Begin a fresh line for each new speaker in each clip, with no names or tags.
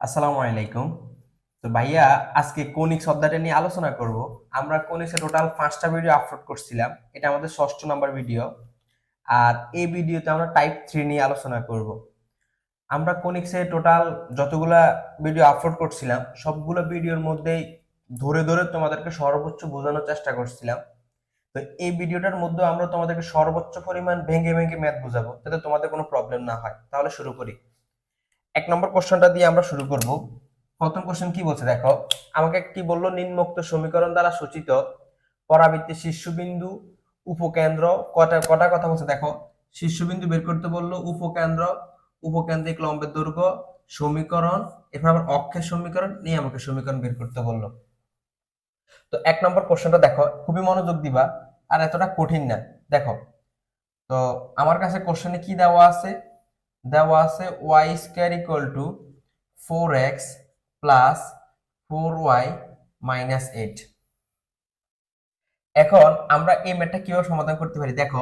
আসসালামু আলাইকুম। তো ভাইয়া, আজকে কোনিক্স অধ্যায়টা নিয়ে আলোচনা করব। আমরা কোনিক্সে টোটাল 5টা ভিডিও আপলোড করছিলাম। এটা আমাদের 6ষ্ঠ নাম্বার ভিডিও। আর এই ভিডিওতে আমরা টাইপ 3 নিয়ে আলোচনা করব। আমরা কোনিক্সে টোটাল যতগুলা ভিডিও আপলোড করছিলাম সবগুলো ভিডিওর মধ্যেই ধরে ধরে তোমাদেরকে সর্বোচ্চ বোঝানোর চেষ্টা করছিলাম। তো এই ভিডিওটার মধ্যে আমরা তোমাদেরকে সর্বোচ্চ পরিমাণ ভেঙে ভেঙে ম্যাথ বোঝাবো, যাতে তোমাদের কোনো প্রবলেম না হয়। তাহলে শুরু করি। 1 নম্বর কোশ্চেনটা দিয়ে আমরা শুরু করব। প্রথম কোশ্চেন কি বলছে দেখো। আমাকে কি বললো, নিম্নোক্ত সমীকরণ দ্বারা সূচিত পরাবৃত্তের শীর্ষবিন্দু উপকেন্দ্র কটা কটা কথা বলছে দেখো। শীর্ষবিন্দু বের করতে বললো, উপকেন্দ্র, উপকেন্দ্রিক লম্বের দৈর্ঘ্য, সমীকরণ, এরপর আবার অক্ষের সমীকরণ, নিয়ামকের সমীকরণ বের করতে বললো। তো 1 নম্বর কোশ্চেনটা দেখো, খুবই মনোযোগ দিবা, আর এতটা কঠিন না। দেখো, তো আমার কাছে কোশ্চেনে কি দেওয়া আছে, দেওয়া আছে Y square equal to 4x plus 4y minus 8। এখন আমরা এই ম্যাথটা কিভাবে সমাধান করতে পারি দেখো।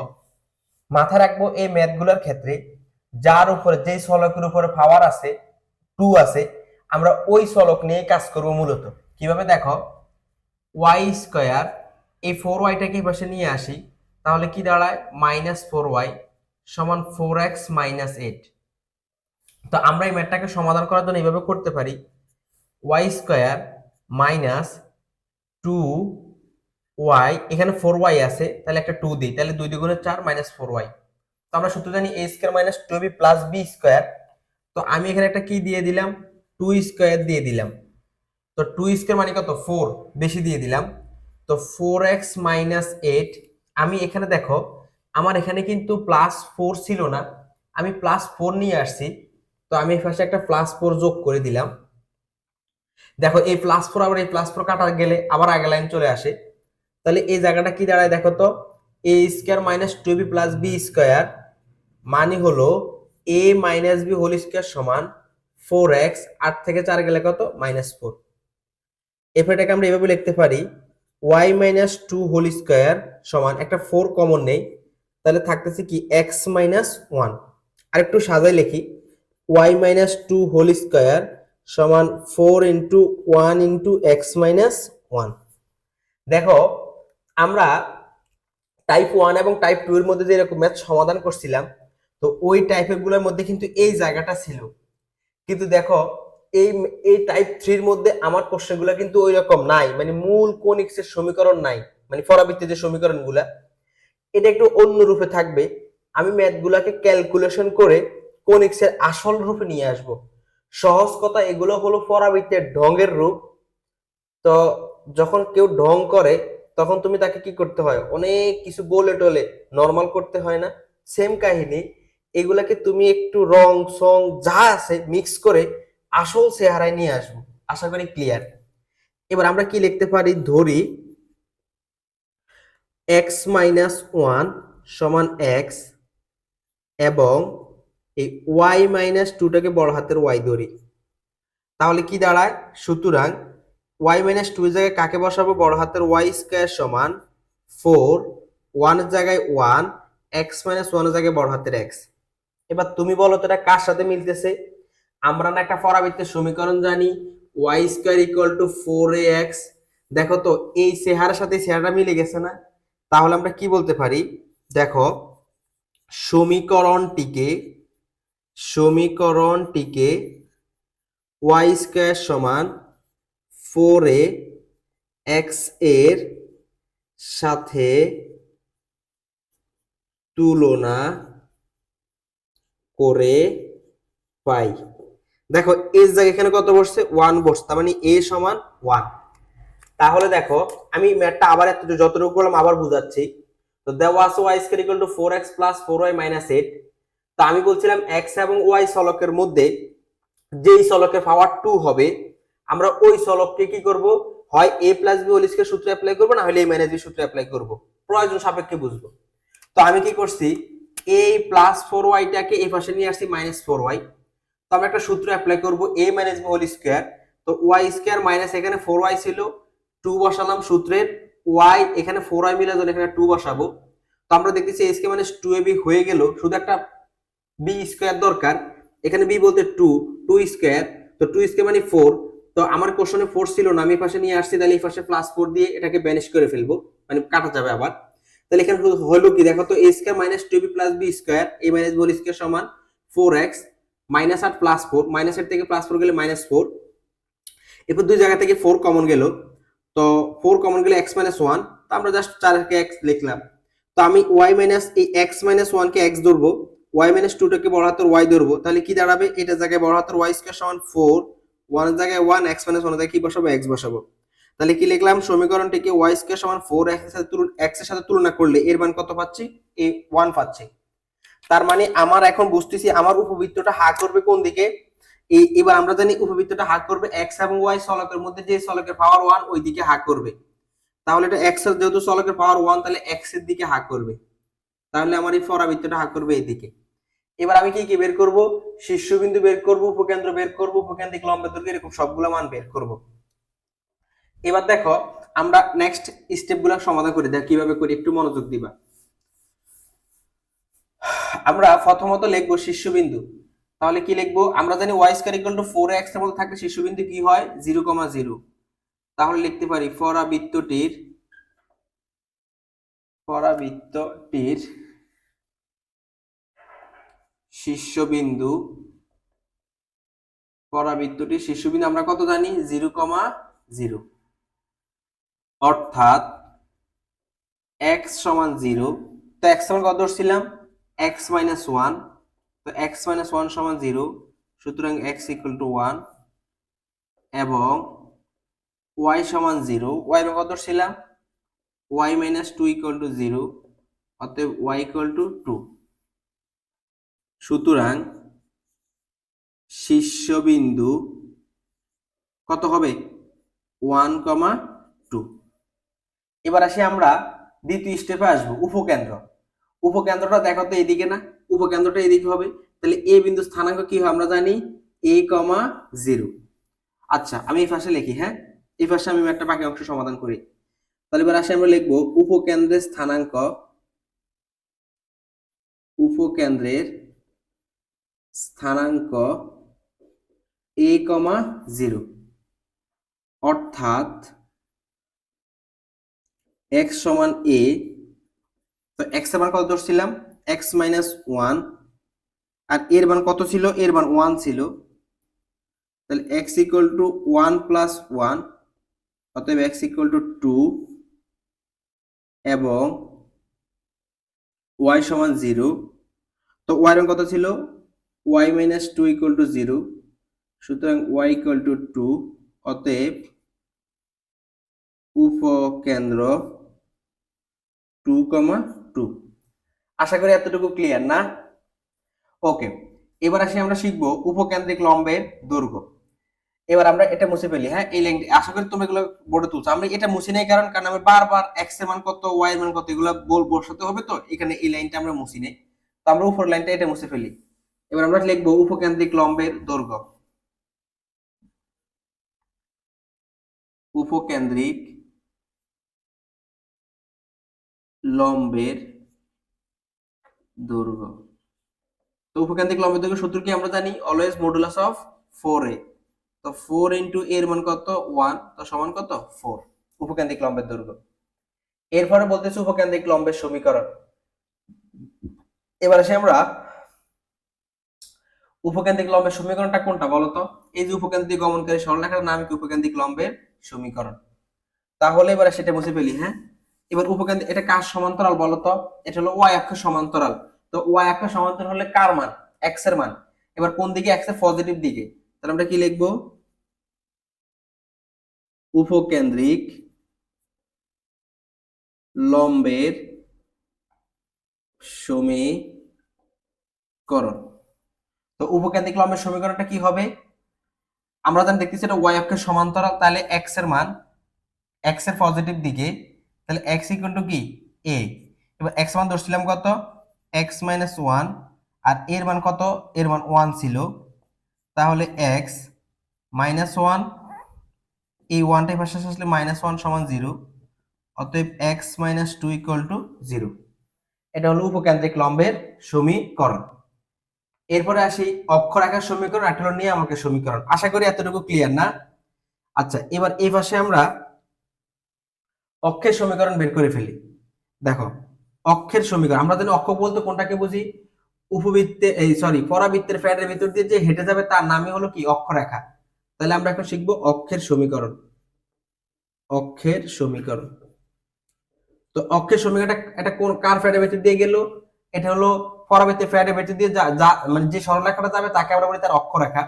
মাথায় রাখবো এই ম্যাথগুলোর ক্ষেত্রে যার উপরে, যেই সলকের উপরে পাওয়ার আছে 2 আছে, আমরা ওই সলক নিয়ে কাজ করব মূলত। কিভাবে দেখো, ওয়াই স্কোয়ার, এই 4yটাকে এই পাশে নিয়ে আসি, তাহলে কি দাঁড়ায় মাইনাস 4y সমান 4x মাইনাস 8। তো আমরা এই ম্যাথটাকে সমাধান করার জন্য এইভাবে করতে পারি, ওয়াই স্কোয়ার মাইনাস 2y, এখানে 4y আছে, তাহলে একটা 2 দিই, তাহলে 2 দুগুণে 4 মাইনাস 4y। তো আমরা সূত্র জানি a square minus 2b plus b square. তো আমি এখানে একটা কি দিয়ে দিলাম, 2 স্কোয়ার দিয়ে দিলাম। তো 2 স্কোয়ার মানে কত, 4, বেশি দিয়ে দিলাম। তো 4x মাইনাস 8। আমি এখানে দেখো, আমার এখানে কিন্তু প্লাস 4 ছিল না, আমি প্লাস 4 নিয়ে আসছি। তো আমি ফার্স্টে একটা প্লাস 4 যোগ করে দিলাম। দেখো, এই প্লাস 4 আবার এই প্লাস 4 কাটা গেলে আবার আগের লাইন চলে আসে। তাহলে এই জায়গাটা কি দাঁড়ায় দেখো তো, a square minus 2b plus b square মানে হলো a minus b whole square সমান 4x, 8 থেকে 4 গেলে কত, মাইনাস 4। এটাকে আমরা এভাবে লিখতে পারি, y মাইনাস 2 হোল স্কোয়ার সমান, একটা 4 কমন নেই, তাহলে থাকতেছে কি x মাইনাস 1। আর একটু সাজাই লিখি, y মাইনাস 2 হোল স্কোয়ার সমান 4 ইন্টু 1 ইন্টু এক্স মাইনাস 1। দেখো, আমরা টাইপ 1 এবং টাইপ 2 এর মধ্যে যে এরকম ম্যাথ সমাধান করছিলাম, তো ওই টাইপের গুলোর মধ্যে কিন্তু এই জায়গাটা ছিল। কিন্তু দেখো, এই এই টাইপ 3 এর মধ্যে আমার কোশ্চেনগুলো কিন্তু ওই রকম নাই, মানে মূল কোনিক্সের সমীকরণ নাই, মানে পরাবৃত্তের যে সমীকরণগুলা, এটা একটু অন্য রূপে থাকবে। আমি ম্যাথগুলোকে ক্যালকুলেশন করে কোনিক্সের আসল রূপে নিয়ে আসব। সহজ কথা, এগুলো হলো পরাবৃত্তের ঢঙের রূপ। তো যখন কেউ ঢং করে, তখন তুমি তাকে কি করতে হয়, অনেক কিছু বলে টলে নর্মাল করতে হয় না? সেম কাহিনী, এগুলাকে তুমি একটু রং সং যা আছে মিক্স করে আসল চেহারায় নিয়ে আসবো। আশা করি ক্লিয়ার। এবার আমরা কি লিখতে পারি, ধরি x মাইনাস 1 সমান x, এবং এই y মাইনাস 2টাকে বড় হাতের y ধরি, তাহলে কি দাঁড়ায়, সুতরাং y মাইনাস 2 এর জায়গায় কাকে বসাবো, বড় হাতের y স্কয়ার সমান 4, 1 এর জায়গায় 1, x মাইনাস 1 এর জায়গায় বড় হাতের x। এবার তুমি বলো তো এটা কার সাথে মিলতেছে। আমরা না একটা পরাবৃত্তের সমীকরণ জানি, y square equal two 4ax। দেখো তো, এই চেহারার সাথে চেহারাটা মিলে গেছে না? তাহলে আমরা কি বলতে পারি, দেখো, সমীকরণটিকে সমীকরণটিকে y স্কয়ার সমান 4ax এর সাথে তুলনা করে পাই। দেখো, এর জায়গায় এখানে কত বসছে, 1 বসছে, তার মানে a সমান 1। তাহলে দেখো, আমি ম্যাথটা আবার যতটুকু করলাম আবার বুঝাচ্ছি। তো দেওয়া আছে y square equal to 4x plus 4y minus 8। তো আমি বলছিলাম x এবং y চলকের মধ্যে যেই চলকের পাওয়ার 2 হবে, আমরা ওই চলককে কি করব, হয় a plus b whole square সূত্র অ্যাপ্লাই করব, না হলে a মাইনাস b সূত্র অ্যাপ্লাই করব, প্রয়োজন সাপেক্ষে বুঝবো। তো আমি কি করছি, a প্লাস 4y টাকে এই পাশে নিয়ে আসছি মাইনাস 4y। তো আমরা একটা সূত্র অ্যাপ্লাই করব, a minus b whole square. তো y স্কয়ার মাইনাস, এখানে 4y ছিল, 2 বসালাম সূত্রের, y এখানে 4y মিলে যখন এখানে 2 বসাবো, তো আমরা দেখতেছি a স্কয়ার মাইনাস 2ab হয়ে গেল, শুধু একটা b স্কয়ার দরকার। এখানে b বলতে 2 স্কয়ার তো 2 স্কয়ার মানে 4। তো আমার কোশ্চেনে 4 ছিল না, আমি এই পাশে নিয়ে আসছি, তাহলে এই পাশে +4 দিয়ে এটাকে ব্যানিশ করে ফেলবো, মানে কাটা যাবে আবার। তাহলে এখানে হলো কি দেখো তো, a square minus 2b plus b square a minus b square সমান 4x মাইনাস 8 প্লাস 4, মাইনাস 8 থেকে প্লাস 4 গেলে -4। এরপর দুই জায়গা থেকে 4 কমন গেল, তো 4 কমন গেলে x মাইনাস 1, তো আমরা জাস্ট 4 কে x লিখলাম। তো আমি y মাইনাস এই x মাইনাস 1 কে x ধরবো, y মাইনাস 2 টাকে বড় হাতের y ধরবো, তাহলে কি দাঁড়াবে, এটা জায়গায় বড় হাতের y স্কয়ার সমান 4, 1 এর জায়গায় 1, x মাইনাস 1 এর জায়গায় কি বসাবো, x বসাবো। তাহলে কি লিখলাম, সমীকরণটিকে y স্কয়ার সমান 4x এর সাথে তুলনা করলে এর মান কত পাচ্ছি, এই 1 পাচ্ছি। তার মানে আমার এখন বুঝতেছি আমার উপবৃত্তটা হা করবে কোন দিকে। এবার আমরা জানি উপবৃত্তটা হা করবে x এবং y সলকের মধ্যে, যে সলকের পাওয়ার 1 ওই দিকে হা করবে। তাহলে এটা x এর যেহেতু সলকের পাওয়ার 1, তাহলে x এর দিকে হা করবে, তাহলে আমার এই পরাবৃত্তটা হা করবে এইদিকে। এবার আমি কি কি বের করব, শীর্ষবিন্দু বের করব, উপকেন্দ্র বের করব, উপকেন্দ্রিক লম্ব দৈর্ঘ্য, এরকম সবগুলো মান বের করব। এবার দেখো আমরা নেক্সট স্টেপগুলো সমাধান করি, দেখ কিভাবে করি, একটু মনোযোগ দিবা। আমরা প্রথমত লিখবো শীর্ষবিন্দু, তাহলে কি লিখবো, আমরা জানি y square equal to 4x এর মধ্যে থাকলে শীর্ষবিন্দু কি হয়, 0,0। তাহলে লিখতে পারি পরাবৃত্তটির শীর্ষবিন্দু, পরাবৃত্তটির শীর্ষবিন্দু আমরা কত জানি, 0,0, অর্থাৎ x সমান 0। তো x সমান কত ধরছিলাম, x মাইনাস 1, তো x মাইনাস 1 সমান 0, সুতরাং x ইকুয়াল টু 1, এবং y সমান 0, y এর কত ধরছিলাম, y মাইনাস 2 ইকুয়াল টু 0, অতএব y ইকুয়াল টু 2। সুতরাং শীর্ষবিন্দু কত হবে, 1,2। এবার আসি আমরা দ্বিতীয় স্টেপে আসবো, উপকেন্দ্র। উপকেন্দ্রটা দেখো তো এইদিকে না, উপকেন্দ্রটা এইদিকে হবে, তাহলে এ বিন্দু স্থানাঙ্ক কি হয় আমরা জানি, a,0। আচ্ছা আমি এই পাশে লিখি, হ্যাঁ এই পাশে আমি একটা বাকি অংশ সমাধান করি। তাহলে এবার আসি আমরা লিখবো উপকেন্দ্রের স্থানাঙ্ক, উপকেন্দ্রের স্থানাঙ্ক a,0, অর্থাৎ x সমান a। তো x এর মান কত ধরছিলাম, x মাইনাস 1, আর এর মান কত ছিল, এর মান 1 ছিল, তাহলে x ইকুয়াল টু 1 প্লাস 1, অতএব x ইকুয়াল টু 2, এবং y সমান 0। তো y এর মান কত ছিল, y মাইনাস 2 ইকুয়াল টু 0, সুতরাং y ইকুয়াল টু 2, অতএব উপকেন্দ্র 2,2। আশা করি এতটুকু ক্লিয়ার না, ওকে। এবার আসি আমরা শিখবো উপকেন্দ্রিক লম্বের দৈর্ঘ্য। এবার আমরা এটা মুছে ফেলি, হ্যাঁ এই লাইনটি, আশা করি তুমি এগুলো বোর্ডে তুলছো। আমরা এটা মুছে নেই কারণ আমি বারবার x এর মান কত, y এর মান কত এগুলো বসাতে হবে, তো এখানে এই লাইনটা আমরা মুছি নেই, তো আমরা উপর লাইনটা এটা মুছে ফেলি। এবার আমরা লিখবো উপকেন্দ্রিক লম্বের দৈর্ঘ্য, উপকেন্দ্রিক লম্বের দৈর্ঘ্য। তো উপকেন্দ্রিক লম্বের দৈর্ঘ্য সূত্র কি আমরা জানি, অলওয়েজ মডুলাস অফ 4a। তো 4 ইনটু এর মান কত, 1, তো সমান কত, 4, উপকেন্দ্রিক লম্বের দৈর্ঘ্য। এরপরে বলতেছে উপকেন্দ্রিক লম্বের সমীকরণ। এবার আসি আমরা উপকেন্দ্রিক লম্বের সমীকরণটা কোনটা বলতো, এই যে উপকেন্দ্রিক গমনকারী সরলরেখার নাম কি, উপকেন্দ্রিক লম্বের সমীকরণ। তাহলে এবার সেটা মুছে ফেলি, হ্যাঁ। এবার উপকেন্দ্র এটা কার সমান্তরাল বলতো, এটা হলো y অক্ষের সমান্তরাল। তো y অক্ষের সমান্তরাল হলে কার মান, x এর মান। এবার কোন দিকে, x এর পজিটিভ দিকে, তাহলে আমরা কি লিখবো, উপকেন্দ্রিক লম্বের সমীকরণ। তো উপকেন্দ্রিক লম্বের সমীকরণটা কি হবে, আমরা জানি দেখতেছি এটা y অক্ষের সমান্তরাল, তাহলে x এর মান x এর পজিটিভ দিকে, তাহলে x ইকুয়াল টু কি, a। এবার x মান ধরছিলাম কত, x মাইনাস 1, আর এর মান কত, এর মান 1 ছিল, তাহলে x মাইনাস 1, এই 1টাই পাশে আসলে -1 সমান 0, অতএব x মাইনাস 2 ইকুয়াল টু 0। এটা হলো উপকেন্দ্রিক লম্বের সমীকরণ। এরপরে আসি অক্ষরেখার সমীকরণ আর হলো নিয়ামকের সমীকরণ। আশা করি এতটুকু ক্লিয়ার না? আচ্ছা, এবার এই পাশে আমরা অক্ষের সমীকরণ বের করে ফেলি। দেখো, অক্ষের সমীকরণ আমরা জানি অক্ষ বলতে কোনটাকে বুঝি? উপবৃত্তে এই সরি পরাবৃত্তের ফ্যাটের ভিতর দিয়ে যে হেঁটে যাবে তার নামই হলো কি? অক্ষরেখা। তাহলে আমরা এখন শিখবো অক্ষের সমীকরণ। অক্ষের সমীকরণ। তো অক্ষের সমীকরণটা এটা কোন কার ফ্যাটের ভিতর দিয়ে গেল? এটা হলো পরাবৃত্তের ফ্যাটের ভিতর দিয়ে মানে যে সরলরেখাটা যাবে তাকে আমরা বলি তার অক্ষরেখা।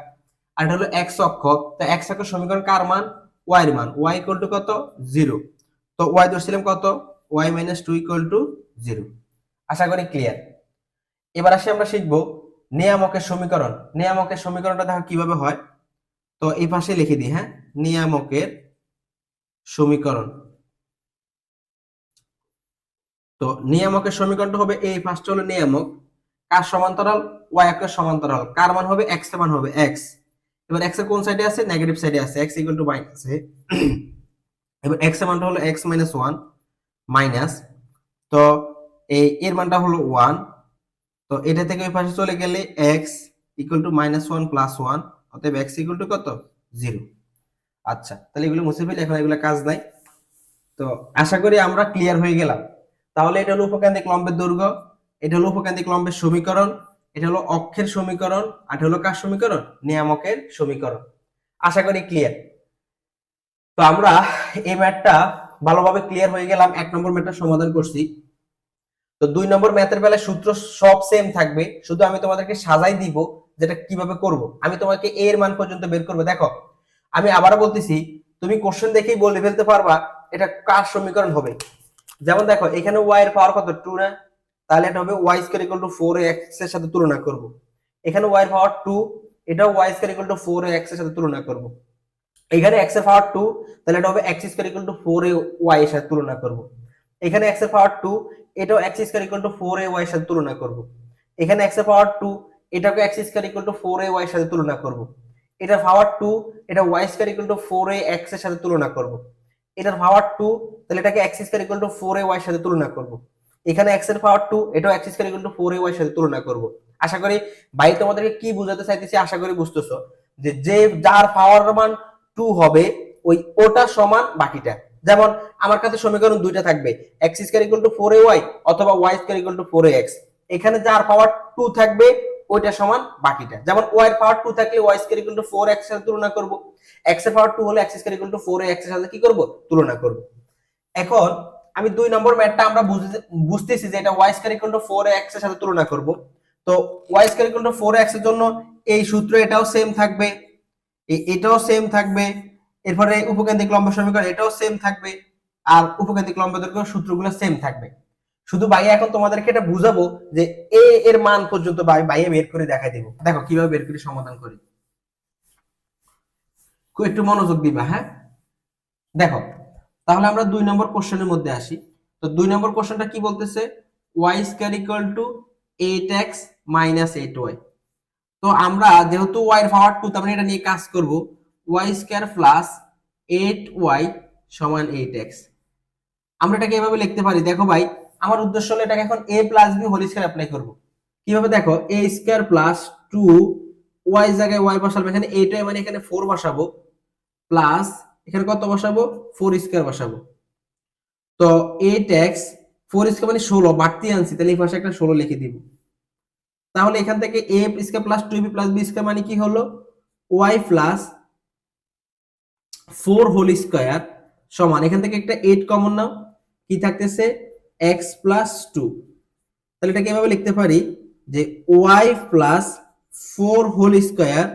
আর এটা হলো এক্স অক্ষ। তো এক্স অক্ষের সমীকরণ কার মান? ওয়াই এর মান। ওয়াই ইকুয়াল টু কত? 0। তো ওয়াই ধরছিলাম কত? Y minus 2 equal to 0। আশা করি ক্লিয়ার। এবার আসি আমরা শিখবো নিয়ামকের সমীকরণ। নিয়ামকের সমীকরণটা দেখো কিভাবে হয়। তো এই পাশে লিখে দিই, হ্যাঁ, নিয়ামকের সমীকরণ। তো নিয়ামকের সমীকরণটা হবে এই ফার্স্ট হলো নিয়ামক কার সমান্তরাল? ওয়াই অক্ষের সমান্তরাল। কার মান হবে? এক্স এর মান হবে এক্স। এবার এক্স এর কোন সাইডে আছে? নেগেটিভ সাইডে আছে। এক্স ইকুয়াল টু মাইনাস এবার এক্স এর মানটা হলো এক্স মাইনাস 1 মাইনাস, তো এই এর মানটা হলো 1। তো এটা থেকে ওই পাশে চলে গেলে x equal to minus 1 plus 1, অতএব এক্স ইকুয়াল টু কত? 0। আচ্ছা, তাহলে এগুলো মুছে ফেলি, এখন এগুলো কাজ নাই। তো আশা করি আমরা ক্লিয়ার হয়ে গেলাম। তাহলে এটা হলো উপকেন্দ্রিক লম্বের দৈর্ঘ্য, এটা হলো উপকেন্দ্রিক লম্বের সমীকরণ, এটা হলো অক্ষের সমীকরণ, আর এটা হলো কার সমীকরণ? নিয়ামকের সমীকরণ। আশা করি ক্লিয়ার। তো আমরা এই ম্যাথটা ভালোভাবে ক্লিয়ার হয়ে গেলাম। 1 নম্বর ম্যাথটা সমাধান করছি। তো 2 নম্বর ম্যাথের বেলায় সূত্র সব সেম থাকবে, শুধু আমি তোমাদেরকে সাজাই দিব যেটা কিভাবে করব। আমি তোমাকে a এর মান পর্যন্ত বের করব। দেখো, আমি আবারও বলতেছি, তুমি কোশ্চেন দেখেই বলে ফেলতে পারবা এটা কার সমীকরণ হবে। যেমন দেখো, এখানে y এর পাওয়ার কত? 2 না? তাহলে এটা হবে y square equal to 4x এর সাথে তুলনা করব। এখানে y এর পাওয়ার 2, এটাও y square equal to 4x এর সাথে তুলনা করব। এখানে x এর পাওয়ার 2, তাহলে এটা হবে x square equal two 4y এর সাথে তুলনা করব। এখানে x এর পাওয়ার 2, এটাও x square equal two 4ay এর সাথে তুলনা করব। এখানে x এর পাওয়ার 2, এটাকে x square equal two 4ay এর সাথে তুলনা করব। এটার পাওয়ার 2, এটা y square equal two 4ax এর সাথে তুলনা করব। এটার পাওয়ার 2, তাহলে এটাকে x square equal two 4ay এর সাথে তুলনা করব। এখানে x এর পাওয়ার 2, এটাও x square equal two 4ay এর সাথে তুলনা করব। আশা করি ভাই তোমাদেরকে কি বোঝাতে চাইতেছি আশা করি বুঝতেছো, যে যার পাওয়ার মান 2 হবে ওটা সমান বাকিটা। যেমন আমার কাছে সমীকরণ দুইটা থাকবে, x square equal two 4ay অথবা y square equal two 4ax। এখানে যার পাওয়ার 2 থাকবে ওইটা সমান বাকিটা। যেমন y এর পাওয়ার 2 থাকলে y square equal to 4x এর সাথে তুলনা করব, x এর পাওয়ার 2 হলে x square equal two 4ax এর সাথে কি করব? তুলনা করব। এখন আমি 2 নম্বর ম্যাথটা আমরা বুঝতেছি যে এটা y square equal two 4ax এর সাথে তুলনা করব। তো y square equal two 4ax এর জন্য এই সূত্র এটাও সেম থাকবে, এটাও সেম থাকবে। এরপরে উপকেন্দ্রিক লম্ব সমীকরণ এটাও সেম থাকবে, আর উপকেন্দ্রিক লম্ব দৈর্ঘ্য সূত্রগুলো সেম থাকবে। শুধু ভাইয়া এখন তোমাদেরকে এটা বুঝাবো যে a এর মান পর্যন্ত ভাইয়া বের করে দেখাই দেব। দেখো কিভাবে বের করে সমাধান করি, একটু মনোযোগ দিবা, হ্যাঁ। দেখো, তাহলে আমরা 2 নম্বর কোশ্চেনের মধ্যে আসি। তো 2 নম্বর কোশ্চেনটা কি বলতেছে? y square equal two 8x minus 8y। তো আমরা যেহেতু y এর পাওয়ার 2, তার মানে এটা নিয়ে কাজ করব। y স্কয়ার প্লাস 8y সমান 8x। আমরা এটাকে এভাবে লিখতে পারি। দেখো ভাই, আমার উদ্দেশ্য হলো এটাকে এখন a plus b whole square apply করব। কিভাবে? দেখো, a স্কয়ার প্লাস 2y জায়গায় y বসাবো, এখানে 8y মানে এখানে 4 বসাবো, প্লাস এখানে কত বসাবো? 4 স্কয়ার বসাবো। তো 8x 4 স্কয়ার মানে 16, বাড়তি আনছি, তাহলে এই পাশে একটা 16 লিখে দিব। তাহলে এখান থেকে a square plus 2b plus b square মানে কি হলো? y প্লাস 4 হোল স্কয়ার সমান, এখান থেকে একটা 8 কমন নাও, কি থাকতেছে? x plus 2। তাহলে এটা কিভাবে লিখতে পারি যে y প্লাস 4 হোল স্কয়ার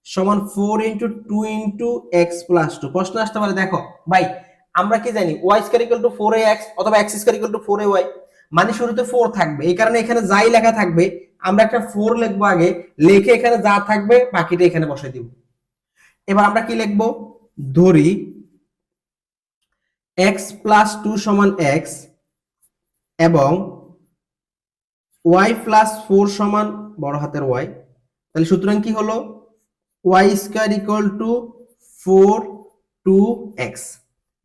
সমান 4 ইনটু 2 ইনটু x প্লাস 2। প্রশ্ন আসতে পারে, দেখো ভাই আমরা কি জানি y square equal two 4ax অথবা x square equal two 4ay, মানে শুরুতে 4 থাকবে। এই কারণে এখানে যাই লেখা থাকবে আমরা একটা 4 লিখবো আগে, লিখে এখানে যা থাকবে বাকিটা এখানে বসাই দিব। এবার আমরা কি লিখবো? ধরি x প্লাস 2 সমান x এবং y প্লাস 4 সমান বড় হাতের y। তাহলে সুতরাং কি হলো? y square equal to 4 2x।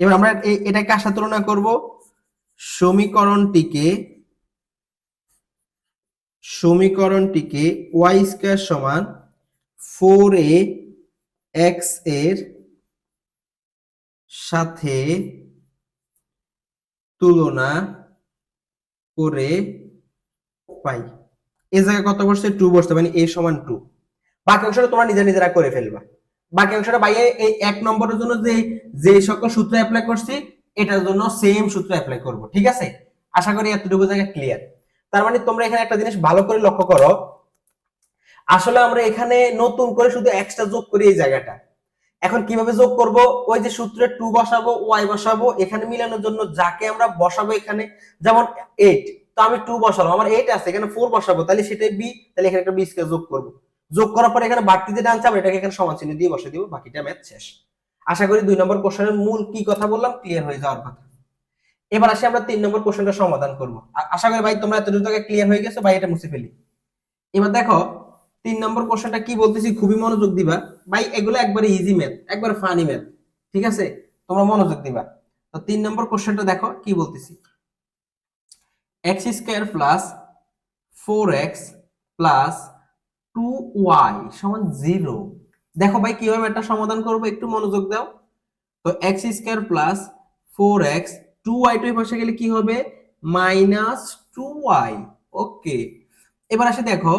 এবার আমরা এটা কার সাথে তুলনা করব? সমীকরণটিকে সমীকরণটিকে ওয়াই স্কয়ার সমান 4a x এর সাথে তুলনা করে পাই। এই জায়গায় কত বসছে? 2 বসছে, মানে a সমান 2। বাকি অংশটা তোমরা নিজেরা করে ফেলবা। বাকি অংশটা বাইরে এই এক নম্বরের জন্য যে যে সকল সূত্র অ্যাপ্লাই করছি এটার জন্য সেম সূত্র অ্যাপ্লাই করব, ঠিক আছে? আশা করি এতটুকু জায়গা ক্লিয়ার। তার মানে তোমরা এখানে একটা জিনিস ভালো করে লক্ষ্য করো, আসলে আমরা এখানে নতুন করে শুধু এক্সট্রা যোগ করি এই জায়গাটা। এখন কিভাবে যোগ করব? ওই যে সূত্রে 2 বসাবো, y বসাবো, এখানে মিলানোর জন্য যাকে আমরা বসাবো এখানে, যেমন 8, তো আমি 2 বসালাম, আমার 8 আছে, এখানে 4 বসাবো, তাহলে সেটাই b, তাহলে এখানে একটা b স্কয়ার যোগ করব। যোগ করার পরে এখানে বাড়তি যে ডান চাপ এটাকে এখানে সমান চিহ্ন দিয়ে বসিয়ে দিব, বাকিটা ম্যাথ শেষ। আশা করি 2 নম্বর কোশ্চেনের মূল কি কথা বললাম ক্লিয়ার হয়ে যাওয়ার কথা। এবার আসি আমরা 3 নম্বর কোশ্চেনটা সমাধান করব। আশা করি ভাই তোমরা এতটুকু জায়গায় ক্লিয়ার হয়ে গেছো, ভাই এটা মুছে ফেলি। এবার দেখো 3 নম্বর কোশ্চেনটা কি বলতেছি, খুবই মনোযোগ দিবা ভাই, এগুলো একবারে ইজি ম্যাথ, একবারে ফানি ম্যাথ, ঠিক আছে? তোমরা মনোযোগ দিবা। তো 3 নম্বর কোশ্চেনটা দেখো কি বলতেছি, x square plus 4x plus 2y সমান 0। দেখো ভাই কিভাবে এটা সমাধান করব, একটু মনোযোগ দাও। তো x square plus 4x, 2y তো এই পাশে গেলে কি হবে? Minus 2y। ওকে, এবার আসে দেখো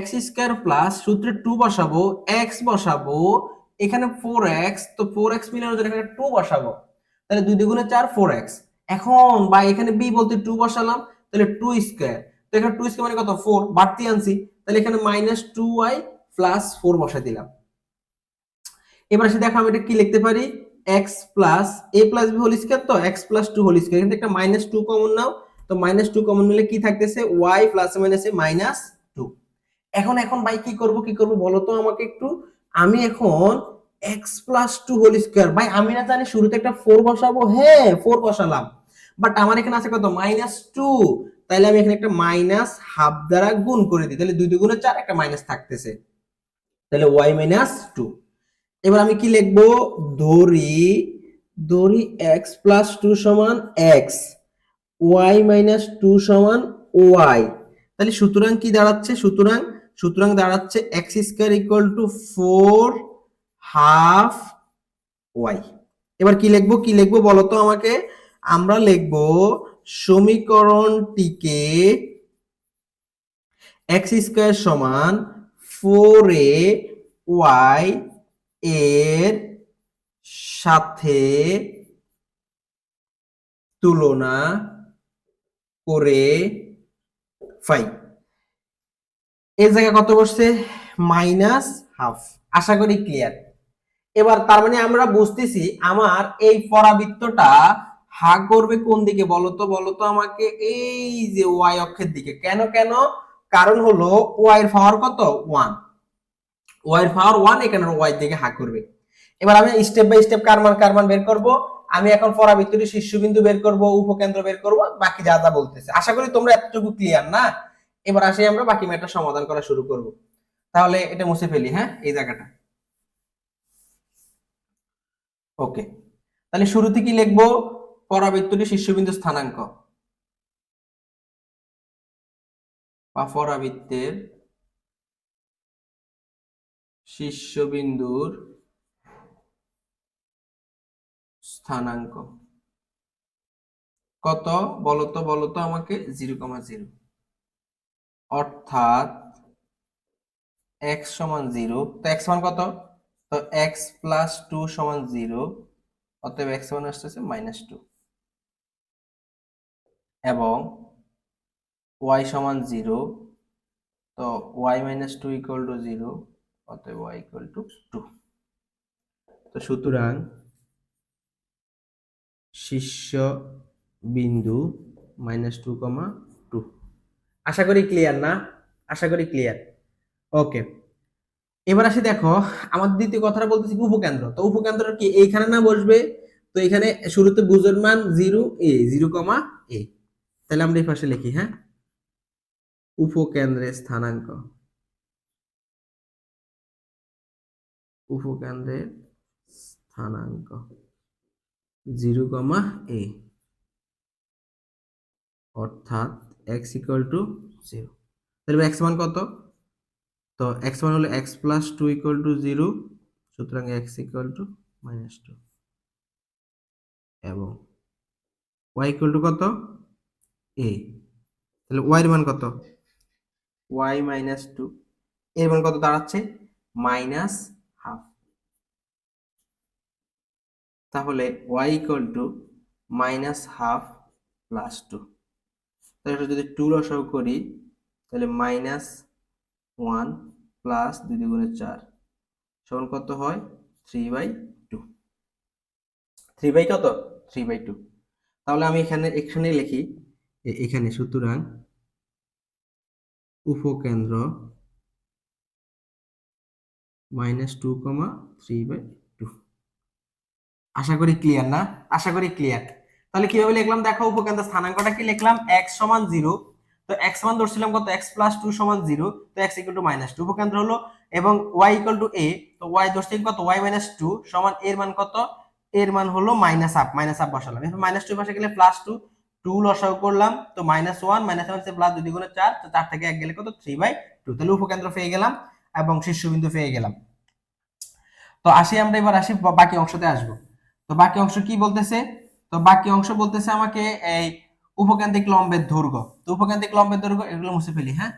x স্কয়ার প্লাস সূত্রে 2 বসাবো, x বসাবো, এখানে 4x, তো 4x মিলানোর জন্য এখানে 2 বসাবো, তাহলে 2 দুগুণে 4, 4x। এখন বা এখানে b বলতে 2 বসালাম, তাহলে 2 স্কয়ার, তো এখানে 2 স্কয়ার মানে কত? 4, বাড়তি আনছি, তাহলে এখানে মাইনাস 2y প্লাস 4 বসাই দিলাম। এবার আসে দেখো আমি এটা কি লিখতে পারি, x plus a plus b whole square, তো x প্লাস 2 হোল স্কয়ার, এখান থেকে একটা মাইনাস 2 কমন নাও, তো মাইনাস 2 কমন নিলে কি থাকতেছে? y প্লাস মাইনাসে মাইনাস 2। এখন এখন ভাই কি করব বলো তো আমাকে একটু। আমি এখন x প্লাস 2 হোল স্কয়ার, ভাই আমি না জানি শুরুতে একটা 4 বসাবো, হ্যাঁ 4 বসালাম, বাট আমার এখানে আছে কত? মাইনাস 2, তাহলে আমি এখানে একটা মাইনাস হাফ দ্বারা গুণ করে দিই, তাহলে 2 দুগুণে 4, একটা মাইনাস থাকতেছে, তাহলে y মাইনাস 2। এবার আমি কি লিখবো? ধরি ধরি x প্লাস 2 সমান x, y মাইনাস 2 সমান y, তাহলে সুতরাং কি দাঁড়াচ্ছে? সুতরাং দাঁড়াচ্ছে x square equal to 4 half y। এবার কি লিখবো বলো তো আমাকে? আমরা লিখবো সমীকরণটিকে x স্কয়ার সমান 4a y এর সাথে তুলনা করে পাই। এই জায়গায় কত বসছে? Minus half. আশা করি ক্লিয়ার। এবার তার মানে আমরা বুঝতেছি আমার এই পরাবৃত্তটা হা করবে কোন দিকে বলতো আমাকে? এই যে ওয়াই অক্ষের দিকে। কেন কেন? কারণ হলো ওয়াই এর পাওয়ার কত? 1, ওয়াই এর পাওয়ার 1, এখানে ওয়াই দিকে হা করবে। এবার আমি স্টেপ বাই স্টেপ কারমান বের করব। আমি এখন পরাবৃত্তটির শীর্ষবিন্দু বের করব, উপকেন্দ্র বের করব, বাকি যা যা বলতেছে। আশা করি তোমরা এতটুকু ক্লিয়ার না? এবার আসি আমরা বাকি ম্যাটার সমাধান করা শুরু করব। তাহলে এটা মুছে ফেলি, হ্যাঁ এই জায়গাটা। ওকে, তাহলে শুরুতে কি লিখবো? পরাবৃত্তটির শীর্ষবিন্দু স্থানাঙ্ক বা পরাবৃত্তের শীর্ষবিন্দুর স্থানাঙ্ক কত বলতো আমাকে? 0,0, অর্থাৎ x সমান 0। তো x মান কত? তো x প্লাস 2 সমান 0, অতএব x মান আসতেছে -2, এবং y সমান 0, তো y মাইনাস 2 ইকুয়াল টু 0, অতএব y ইকুয়াল টু 2। তো সুতরাং শীর্ষ বিন্দু -2,2। আশা করি ক্লিয়ার না? আশা করি ক্লিয়ার। ওকে, এবার আসি দেখো আমাদের দ্বিতীয় কথাটা বলতেছি উপকেন্দ্র। তো উপকেন্দ্র কি এইখানে না বসবে? তো এখানে শুরুতে বুজের মান 0,a, তাহলে আমরা এই পাশে লিখি, হ্যাঁ উপকেন্দ্রের স্থানাঙ্ক, উপকেন্দ্রের স্থানাঙ্ক 0,a, অর্থাৎ x ইকুয়াল টু 0। তাহলে এক্স মান কত? তো এক্স মান হলো x plus two equal to zero, সুতরাং x equal to minus two, এবং ওয়াই ইকুয়াল টু কত? এ। তাহলে ওয়াই এর মান কত? ওয়াই মাইনাস টু, এর মান কত দাঁড়াচ্ছে? Minus half. তাহলে y equal to minus half plus two. তাহলে যদি টু লসাগু করি তাহলে মাইনাস ওয়ান প্লাস দুই দুগুণে চার সমান কত হয়? 3/2। 3 বাই কত? 3/2। তাহলে আমি এখানে লিখি এখানে, সুতরাং উপকেন্দ্র -2, 3/2। আশা করি ক্লিয়ার না? আশা করি ক্লিয়ার। তাহলে কিভাবে লিখলাম দেখো, উপকেন্দ্র স্থানাঙ্কটা কি লিখলাম? x সমান 0। তো x মান ধরছিলাম কত? x প্লাস 2 সমান 0। তো x ইকুয়াল টু -2 উপকেন্দ্র হলো, এবং y ইকুয়াল টু a। তো y ধরছি কত? y মাইনাস 2 সমান এর মান কত? এর মান হলো মাইনাস হাফ। মাইনাস হাফ বসালাম, এরপর মাইনাস 2 পাশে গেলে প্লাস 2, 2 লসাগু করলাম তো -1, -1 প্লাস 2 দ্বিগুণে 4, তো 4 থেকে 1 গেলে কত? 3/2। তাহলে উপকেন্দ্র পেয়ে গেলাম এবং শীর্ষবিন্দু পেয়ে গেলাম। তো এবার আসি বাকি অংশতে আসবো। তো বাকি অংশ কি বলতেছে? তো বাকি অংশ বলতেছে আমাকে এই উপকেন্দ্রিক লম্বের দৈর্ঘ্য। তো উপকেন্দ্রিক লম্বের দৈর্ঘ্য এগুলো মুছে ফেলি, হ্যাঁ।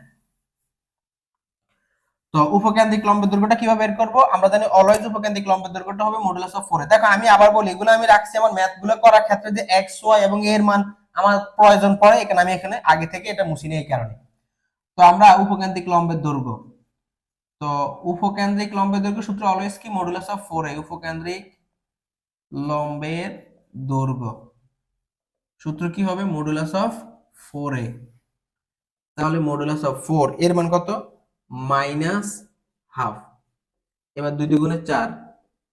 তো উপকেন্দ্রিক লম্বের দৈর্ঘ্যটা কিভাবে বের করব? আমরা জানি অলওয়েজ উপকেন্দ্রিক লম্বের দৈর্ঘ্যটা হবে মডুলাস অফ 4 এ। দেখো আমি আবার বলি, এগুলো আমি রাখছি আমার ম্যাথ গুলো করার ক্ষেত্রে যে x y এবং এর মান আমার প্রয়োজন পড়ে, এখানে আমি আগে থেকে এটা মুছি নিই এই কারণে। তো আমরা উপকেন্দ্রিক লম্বের দৈর্ঘ্য, তো উপকেন্দ্রিক লম্বের দৈর্ঘ্য সূত্র অলওয়েজ কি? মডুলাস অফ 4 এ। উপকেন্দ্রিক লম্বের দৈর্ঘ্য সূত্র কি হবে? Modulus of 4a। তাহলে মডুলাস অফ 4 এর মান কত? Minus half. এবার 2 দুগুণে 4,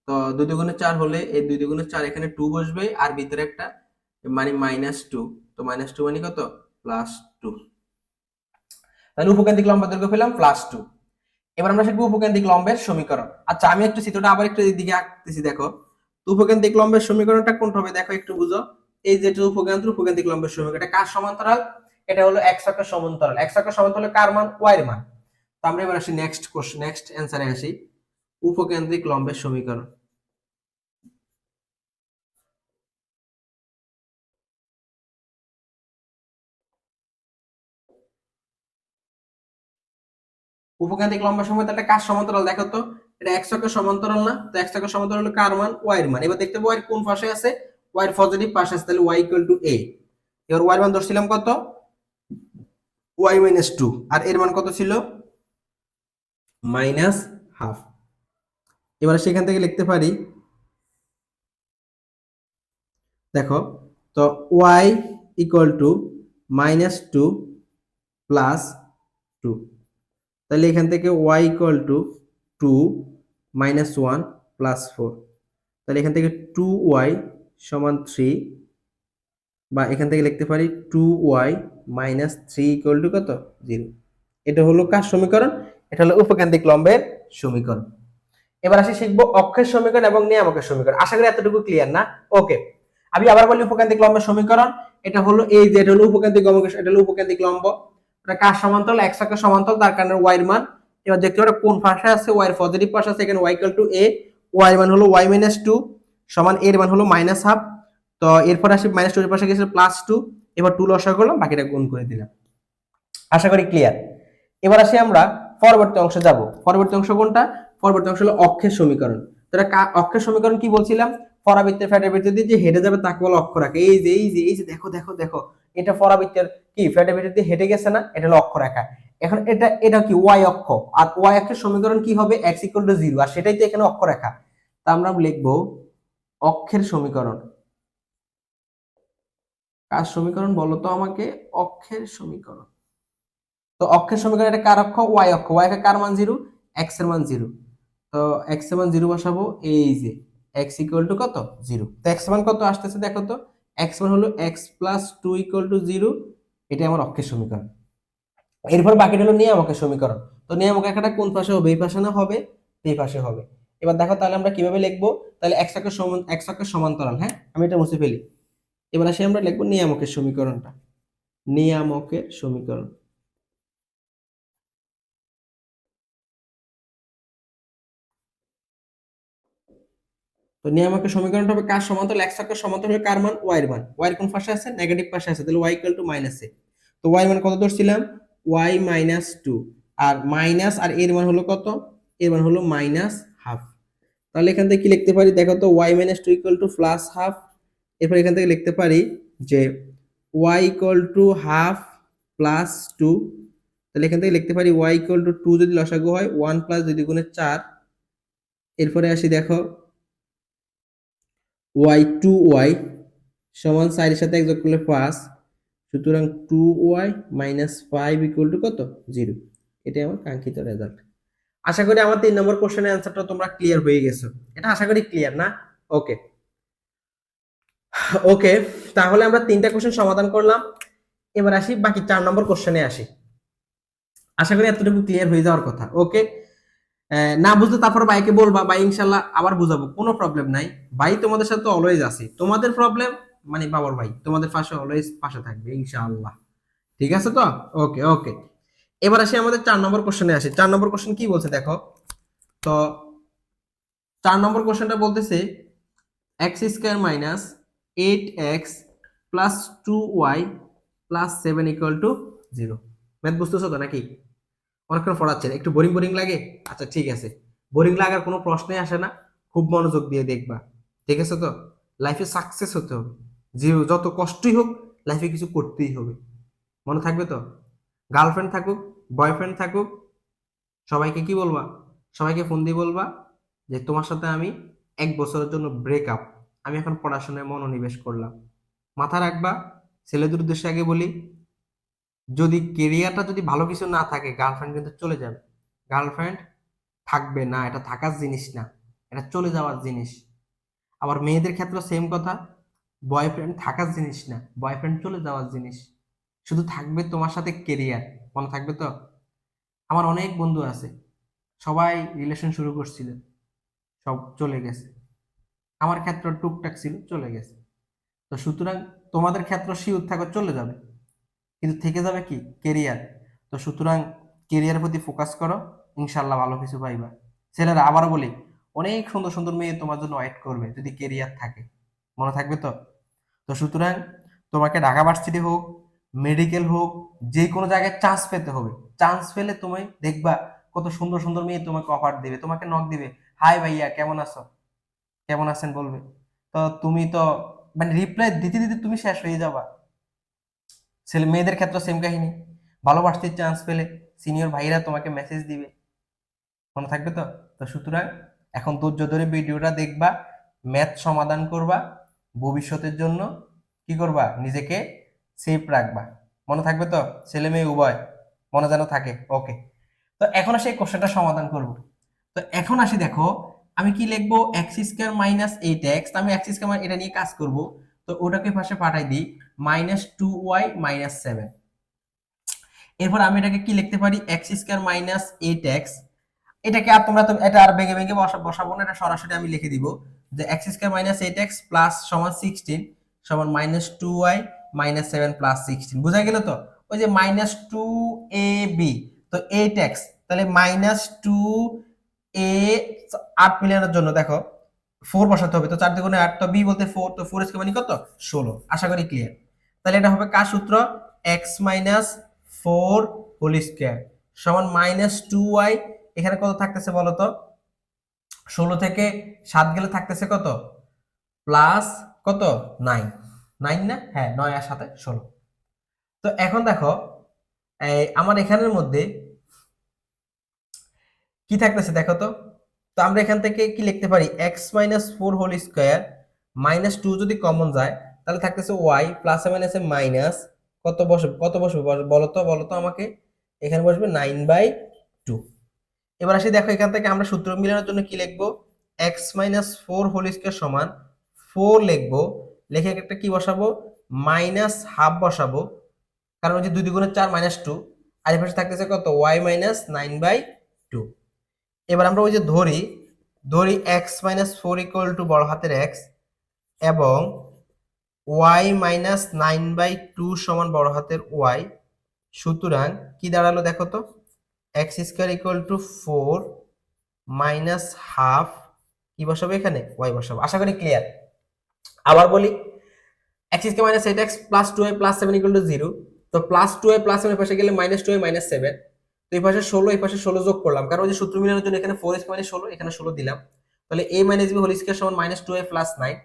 তো 2 দুগুণে 4 হলে এই 2 দুগুণে 4 এখানে 2 বসবে আর ভিতরে একটা মানে -2। তো -2 মানে কত? +2। তাহলে উপকেন্দ্রিক লম্বের দৈর্ঘ্য পেলাম +2। এবার আমরা শিখবো উপকেন্দ্রিক লম্বের সমীকরণ। আচ্ছা আমি একটু চিত্রটা আবার একটু এদিকে আঁকতেছি, দেখো। তো উপকেন্দ্রিক লম্বের সমীকরণটা কোনটা হবে দেখো একটু বুঝো। এই যে উপকেন্দ্রিক লম্বের সমীকরণ, এটা কার সমান্তরাল? এটা হলো x অক্ষের সমান্তরাল। x অক্ষের সমান্তরাল কার মান? y এর মান। তো আমরা এবার আসি নেক্সট কোশ্চেন, নেক্সট অ্যানসারে আসি। উপকেন্দ্রিক লম্বের সমীকরণ। উপকেন্দ্রিক লম্বের সমীকরণটা কার সমান্তরাল দেখো তো? এটা x অক্ষের সমান্তরাল না? তো x অক্ষের সমান্তরাল হলো কার মান? y এর মান। এবার দেখতে পাবো y এর কোন পাশে আছে? y এর পজিটিভ পাশে আছে, তাহলে y a। এবার y এর মান ধরছিলাম কত? y মাইনাস 2, আর এর মান কত ছিল? Minus half. এবার সেখান থেকে লিখতে পারি, দেখো, তো y ইকুয়াল টু -2 প্লাস 2। তাহলে এখান থেকে y ইকুয়াল টু 2 -1 প্লাস 4। তাহলে এখান থেকে 2y সমান 3, বা এখান থেকে লিখতে পারি 2y মাইনাস 3 ইকুয়াল টু কত? 0। এটা হলো কার সমীকরণ? এটা হলো উপকেন্দ্রিক লম্বের সমীকরণ। এবার আসি শিখবো অক্ষের সমীকরণ এবং নিয়ামকের সমীকরণ। আশা করি এতটুকু ক্লিয়ার না? ওকে, আমি আবার বলি উপকেন্দ্রিক লম্বের সমীকরণ। এটা হলো এই যে, এটা হলো উপকেন্দ্রিক লম্ব, এটা হলো উপকেন্দ্রিক লম্ব। এটা কার সমান্তরাল? x অক্ষের সমান্তরাল, তার কারণে y এর মান। এবার দেখতে পারো কোন পাশে আছে? y এর পজিটিভ পাশে আছে, এখানে y equal to a। y এর মান হলো y মাইনাস 2 সমান এর মান হলো মাইনাস হাফ। তো এরপর আসি -2 এর পাশে গেছে +2। এবার 2 লসাগু করলাম, বাকিটা গুণ করে দিলাম। আশা করি ক্লিয়ার। এবার আসি আমরা পরবর্তী অংশে যাব। পরবর্তী অংশ কোনটা? পরবর্তী অংশ হলো অক্ষের সমীকরণ। তো এটা অক্ষের সমীকরণ কি বলছিলাম? পরাবৃত্তের ফ্যাটের ভিতর দিয়ে যে হেঁটে যাবে তাকে বলে অক্ষরেখা। এই যে দেখো দেখো দেখো, এটা পরাবৃত্তের কি ফ্যাটের ভিতর দিয়ে হেঁটে গেছে না? এটা হলো অক্ষরেখা। এখন এটা কি y অক্ষ, আর y অক্ষের সমীকরণ কি হবে? x ইকুয়াল টু 0, আর সেটাই তো এখানে অক্ষরেখা। তা আমরা লিখবো অক্ষের সমীকরণ। কার সমীকরণ বলো তো আমাকে? অক্ষের সমীকরণ। তো অক্ষের সমীকরণ, এটা কার অক্ষ? y অক্ষ। y এর কার মান 0? x এর মান 0। তো x এর মান 0 বসাবো, এই যে x ইকুয়াল টু কত? 0। তো x এর মান কত আসতেছে দেখো তো? x মান হলো x প্লাস 2 ইকুয়াল টু 0। এটা আমার অক্ষের সমীকরণ। এরপর বাকিটা হলো নিয়ামকের সমীকরণ। তো নিয়ামক রেখাটা কোন পাশে হবে? এই পাশে না হবে? এই পাশে হবে। এবার দেখো তাহলে আমরা কিভাবে লিখবো? তাহলে x অক্ষের সমান্তরাল, হ্যাঁ আমি এটা মুছে ফেলি। এবার আসি আমরা লিখবো নিয়ামকের সমীকরণটা। নিয়ামকের সমীকরণ। তো নিয়ামকের সমীকরণটা হবে কার সমান্তরাল, এক্স অক্ষের সমান্তরাল হলে কার মান, ওয়াই এর মান। ওয়াই এর কোন পাশে আছে, নেগেটিভ পাশে আছে, তাহলে ওয়াই ইকুয়াল টু মাইনাস এ। তো ওয়াই মান কত ধরছিলাম, ওয়াই মাইনাস টু, আর মাইনাস আর এর মান হলো কত, এর মান হলো মাইনাস হাফ। তাহলে এখান থেকে কি লিখতে পারি দেখো তো, Y minus two equal to plus half. এরপর এখান থেকে লিখতে পারি যে Y equal to half plus two. তাহলে এখান থেকে লিখতে পারি ওয়াই ইকুয়াল টু টু যদি লসাগু হয় ওয়ান প্লাস দুই দুগুণে চার। এরপরে আসি দেখো ওয়াই টু ওয়াই সমান 4 এর সাথে 1 যোগ করলে 5, সুতরাং 2y মাইনাস 5 ইকুয়াল টু কত, 0। এটাই আমার কাঙ্ক্ষিত রেজাল্ট। আশা করি আমার 3 নম্বর কোশ্চেনের অ্যান্সারটা তোমরা ক্লিয়ার হয়ে গেছো, এটা আশা করি ক্লিয়ার না? ওকে ওকে, তাহলে আমরা 3টা কোশ্চেন সমাধান করলাম। এবার আসি বাকি 4 নম্বর কোশ্চেনে আসি। আশা করি এতটুকু ক্লিয়ার হয়ে যাওয়ার কথা। ওকে, না বুঝলে তারপর ভাইকে বলবা, ভাই ইনশাল্লাহ আবার বুঝাবো, কোনো প্রবলেম নাই। ভাই তোমাদের সাথে অলওয়েজ আছি, তোমাদের প্রবলেম মানে বাবার ভাই তোমাদের পাশে অলওয়েজ পাশে থাকবে ইনশাআল্লাহ। ঠিক আছে তো? ওকে ওকে, এবার আসি আমাদের 4 নম্বর কোশ্চেনে আসি। 4 নম্বর কোশ্চেন কি বলছে দেখো তো, 4 নম্বর কোশ্চেনটা বলতেছে x square minus 8x plus 2y plus 7 equal to 0। Math বুঝতেছো তো নাকি? অনেকক্ষণ পড়াচ্ছেন, একটু বোরিং বোরিং লাগে? আচ্ছা ঠিক আছে, বোরিং লাগার কোনো প্রশ্নই আসে না, খুব মনোযোগ দিয়ে দেখবা। ঠিক আছে তো? লাইফে সাকসেস হতে হবে, যে যত কষ্টই হোক লাইফে কিছু করতেই হবে, মনে থাকবে তো? গার্লফ্রেন্ড থাকুক, বয়ফ্রেন্ড থাকুক, সবাইকে কি বলবা, সবাইকে ফোন দিয়ে বলবা যে তোমার সাথে আমি 1 বছরের জন্য ব্রেকআপ, আমি এখন পড়াশোনায় মনোনিবেশ করলাম। মাথা রাখবা। ছেলেদের উদ্দেশ্যে আগে বলি, যদি কেরিয়ারটা যদি ভালো কিছু না থাকে গার্লফ্রেন্ড কিন্তু চলে যাবে। গার্লফ্রেন্ড থাকবে না, এটা থাকার জিনিস না, এটা চলে যাওয়ার জিনিস। আবার মেয়েদের ক্ষেত্রে সেম কথা, বয়ফ্রেন্ড থাকার জিনিস না, বয়ফ্রেন্ড চলে যাওয়ার জিনিস। শুধু থাকবে তোমার সাথে কেরিয়ার, মনে থাকবে তো? আমার অনেক বন্ধু আছে, সবাই রিলেশন শুরু করছিল, সব চলে গেছে। আমার ক্ষেত্র টুকটাক ছিল, চলে গেছে। তো সুতরাং তোমাদের ক্ষেত্র শিওর থাকো চলে যাবে, কিন্তু থেকে যাবে কি, কেরিয়ার। তো সুতরাং কেরিয়ারের প্রতি ফোকাস করো, ইনশাল্লাহ ভালো কিছু পাইবা। ছেলেরা আবারও বলি, অনেক সুন্দর সুন্দর মেয়ে তোমার জন্য ওয়েট করবে যদি কেরিয়ার থাকে, মনে থাকবে তো? তো সুতরাং তোমাকে ঢাকা ভার্সিটি হোক, মেডিকেল হোক, যে কোনো জায়গায় চান্স পেতে হবে। চান্স পেলে তুমি দেখবা কত সুন্দর সুন্দর মেয়ে তোমাকে অফার দিবে, তোমাকে নক দিবে, হাই ভাইয়া কেমন আছো, কেমন আছেন বলবে। তো তুমি তো মানে রিপ্লাই দিতে দিতে তুমি শেষ হয়ে যাবা। ছেলে মেয়েদের ক্ষেত্রে সেম কাহিনী, ভালো ভার্সিটির চান্স পেলে সিনিয়র ভাইরা তোমাকে মেসেজ দিবে, মনে থাকবে তো? তো সুতরাং এখন ধৈর্য ধরে ভিডিওটা দেখবা, ম্যাথ সমাধান করবা, ভবিষ্যতের জন্য কি করবা, নিজেকে সেফ রাখবা, মনে থাকবে তো? ছেলে মেয়ে উভয় মনে যেন থাকে। ওকে, তো এখন আসি এই কোশ্চেনটা সমাধান করব। তো এখন আসি দেখো, আমি কি লিখবো, এক্স স্কোয়ার মাইনাস 8x, আমি এক্স স্কোয়ার এটা নিয়ে কাজ করব। তো ওটাকে পাশে পাঠাই দিই, মাইনাস 2y মাইনাস 7। এরপর আমি এটাকে কি লিখতে পারি, এক্স স্কোয়ার মাইনাস 8x। এটাকে আর তোমরা তো এটা আর ভেঙে ভেঙে বসাবো না, এটা সরাসরি আমি লিখে দিব যে x square minus 8x plus সমান 16 সমান মাইনাস 2y মাইনাস 7 প্লাস 16। বুঝা গেল তো? ওই যে মাইনাস 2ab, তো 8x, তাহলে মাইনাস 2a, 8 মিলানোর জন্য দেখো 4 বসাতে হবে, তো 4 দুগুণে 8, তো b বলতে 4, তো 4 স্কয়ার মানে কত, 16। আশা করি ক্লিয়ার। তাহলে এটা হবে কার সূত্র, x মাইনাস 4 হোল স্কয়ার সমান মাইনাস 2y, এখানে কত থাকতেছে বলো তো, 16 থেকে 7 গেলে থাকতেছে কত, প্লাস কত, 9। 9 না, হ্যাঁ 9 আর 7 16। তো এখন দেখো আমার এখানের মধ্যে কি থাকতেছে দেখো তো। তো আমরা এখান থেকে কি লিখতে পারি, X minus 4 whole square minus 2 যদি কমন যায় তাহলে থাকতেছে ওয়াই প্লাস মাইনাসে মাইনাস কত বসবে বলো তো আমাকে, এখানে বসবে 9/2। এবার আসি দেখো, এখান থেকে আমরা সূত্র মিলানোর জন্য কি লিখবো, এক্স মাইনাস 4 হোল স্কয়ার সমান 4 লিখবো, লিখে একটা কি বসাবো, মাইনাস হাফ বসাবো, কারণ ওই যে 2 2 4 মাইনাস 2, আর এই পাশে থাকতেছে কত, ওয়াই মাইনাস 9/2। এবার আমরা ওই যে ধরি ধরি এক্স মাইনাস 4 ইকুয়াল টু বড় হাতের এক্স এবং ওয়াই মাইনাস 9/2 সমান বড় হাতের ওয়াই। সুতরাং কি দাঁড়ালো দেখো তো, x square equal to 4 minus half কি বসাবো এখানে ওয়াই বসাবো। আশা করি ক্লিয়ার। আবার বলি x square minus 8x plus 2y plus 7 equal to 0। তো প্লাস 2y প্লাস 7 এর পাশে গেলে মাইনাস 2y মাইনাস 7। তো এই পাশে 16, এই পাশে 16 যোগ করলাম, কারণ ওই যে সূত্র মিলানোর জন্য এখানে 4 স্কয়ার মানে 16, এখানে 16 দিলাম। তাহলে a minus b whole square সমান মাইনাস 2y প্লাস 9।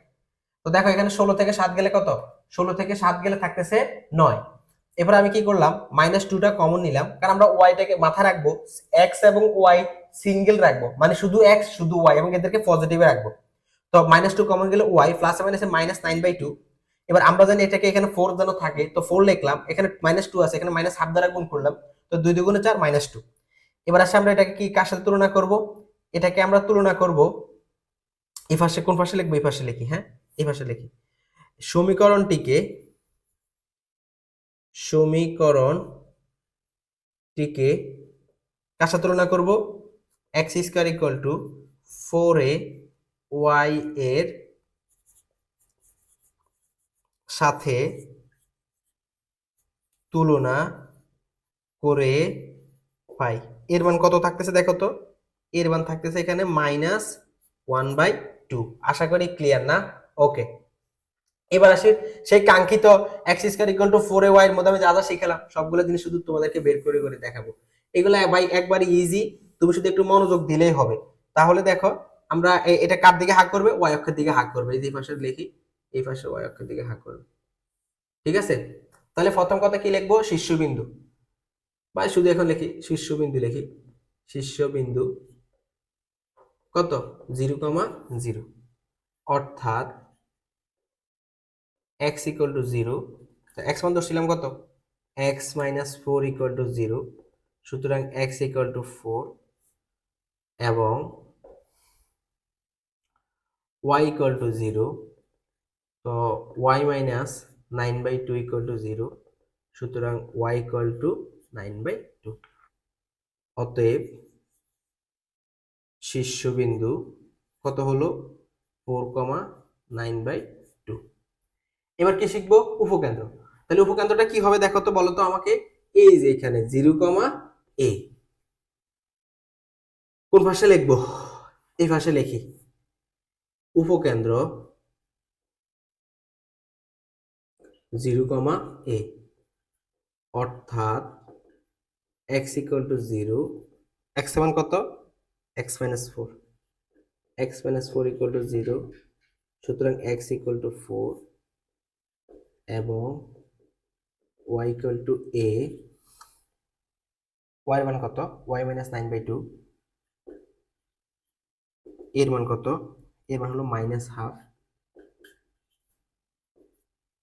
তো দেখো এখানে 16 থেকে 7 গেলে কত, 16 থেকে 7 গেলে থাকতেছে 9। এবার আমি কি করলাম, মাইনাস 2টা কমন নিলাম, কারণ আমরা ওয়াইটাকে মাথা রাখবো, x এবং y সিঙ্গেল রাখবো, মানে শুধু x শুধু y এবং এদেরকে পজিটিভে রাখবো। তো মাইনাস 2 কমন গেলে y প্লাস মাইনাসে মাইনাস 9/2। এবার আমরা জানি এটাকে এখানে 4 যেন থাকে, তো 4 লিখলাম, এখানে মাইনাস 2 আছে, এখানে মাইনাস হাফ দ্বারা গুণ করলাম, তো 2 দুগুণে 4 মাইনাস 2। এবার আসলে আমরা এটাকে কি কার সাথে তুলনা করব, এটাকে আমরা তুলনা করব এই পাশে, কোন পাশে লিখবো, এই পাশে লিখি, হ্যাঁ এই পাশে লিখি। সমীকরণটিকে কার সাথে তুলনা করব, x square equal two 4ay এর সাথে তুলনা করে পাই। এর মান কত থাকতেছে দেখো তো, এর মান থাকতেছে এখানে মাইনাস 1/2। আশা করি ক্লিয়ার না? ওকে, এবার আসি সেই কাঙ্ক্ষিত x square equal two 4ay এর মধ্যে আমি যা যা শিখালাম সবগুলো জিনিস শুধু তোমাদেরকে বের করে করে দেখাবো। এগুলো ভাই একবারে ইজি, তুমি শুধু একটু মনোযোগ দিলেই হবে। তাহলে দেখো আমরা এটা কার দিকে হাত করবে, y অক্ষের দিকে হাত করবে। এই যে পাশে লিখি, এই পাশে y অক্ষের দিকে হাত করবে, ঠিক আছে? তাহলে প্রথম কথা কি লিখবো, শীর্ষবিন্দু, বা শুধু এখন লিখি শীর্ষবিন্দু, লিখি শীর্ষবিন্দু কত 0,0, অর্থাৎ x ইকুয়াল টু 0। x মান ধরছিলাম কত, x মাইনাস 4 ইকুয়াল টু 0, সুতরাং x ইকুয়াল টু 4 এবং y ইকুয়াল টু 0, তো y মাইনাস 9/2 ইকুয়াল টু 0, সুতরাং y ইকুয়াল টু 9/2। অতএব শীর্ষবিন্দু কত হলো 4,9/2। এবার কি শিখবো, উপকেন্দ্র। তাহলে উপকেন্দ্রটা কি হবে দেখো তো, বলো তো আমাকে। এই যে এখানে 0,a, কোন ভাষা লিখবো, এই ভাষা লিখি উপকেন্দ্র 0,a, অর্থাৎ x ইকুয়াল টু 0, x সমান কত, x minus 4, x minus 4 equal to 0, সুতরাং x ইকুয়াল টু 4 এবং y equal to a। y এর মান কত, y মাইনাস 9/2, এর মান কত, এর মান হলো মাইনাস হাফ।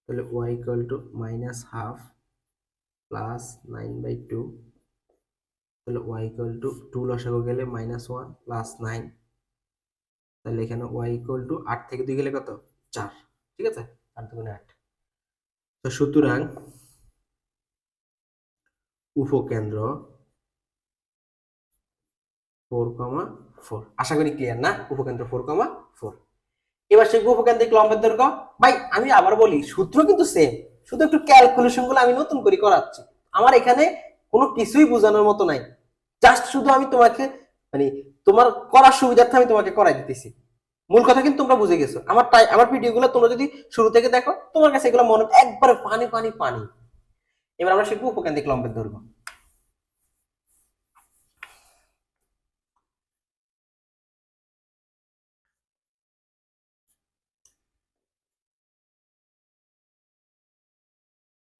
তাহলে y equal to minus half plus 9/2, তাহলে y ইকুয়াল টু 2 লসাগু গেলে মাইনাস 1 প্লাস 9। তাহলে এখানে y ইকুয়াল টু 8 থেকে 2 গেলে কত, 4, ঠিক আছে, 8 দুগুণে 8। তো সুতরাং উপকেন্দ্র 4,4। আশা করি ক্লিয়ার না, উপকেন্দ্র 4,4। এবার শিখবো উপকেন্দ্রিক লম্বের দৈর্ঘ্য। ভাই আমি আবার বলি, সূত্র কিন্তু সেম, শুধু একটু ক্যালকুলেশন গুলো আমি নতুন করে করাচ্ছি। আমার এখানে কোনো কিছুই বোঝানোর মতো নাই, জাস্ট শুধু আমি তোমাকে মানে তোমার করার সুবিধার্থে আমি তোমাকে করাই দিতেছি। মূল কথা কিন্তু তোমরা বুঝে গেছো। আমার ভিডিও গুলো তোমরা যদি শুরু থেকে দেখো, তোমার কাছে এগুলো মনে একবারে পানি পানি পানি। এবার আমরা শিখবো উপকেন্দ্রিক লম্বের দৈর্ঘ্য।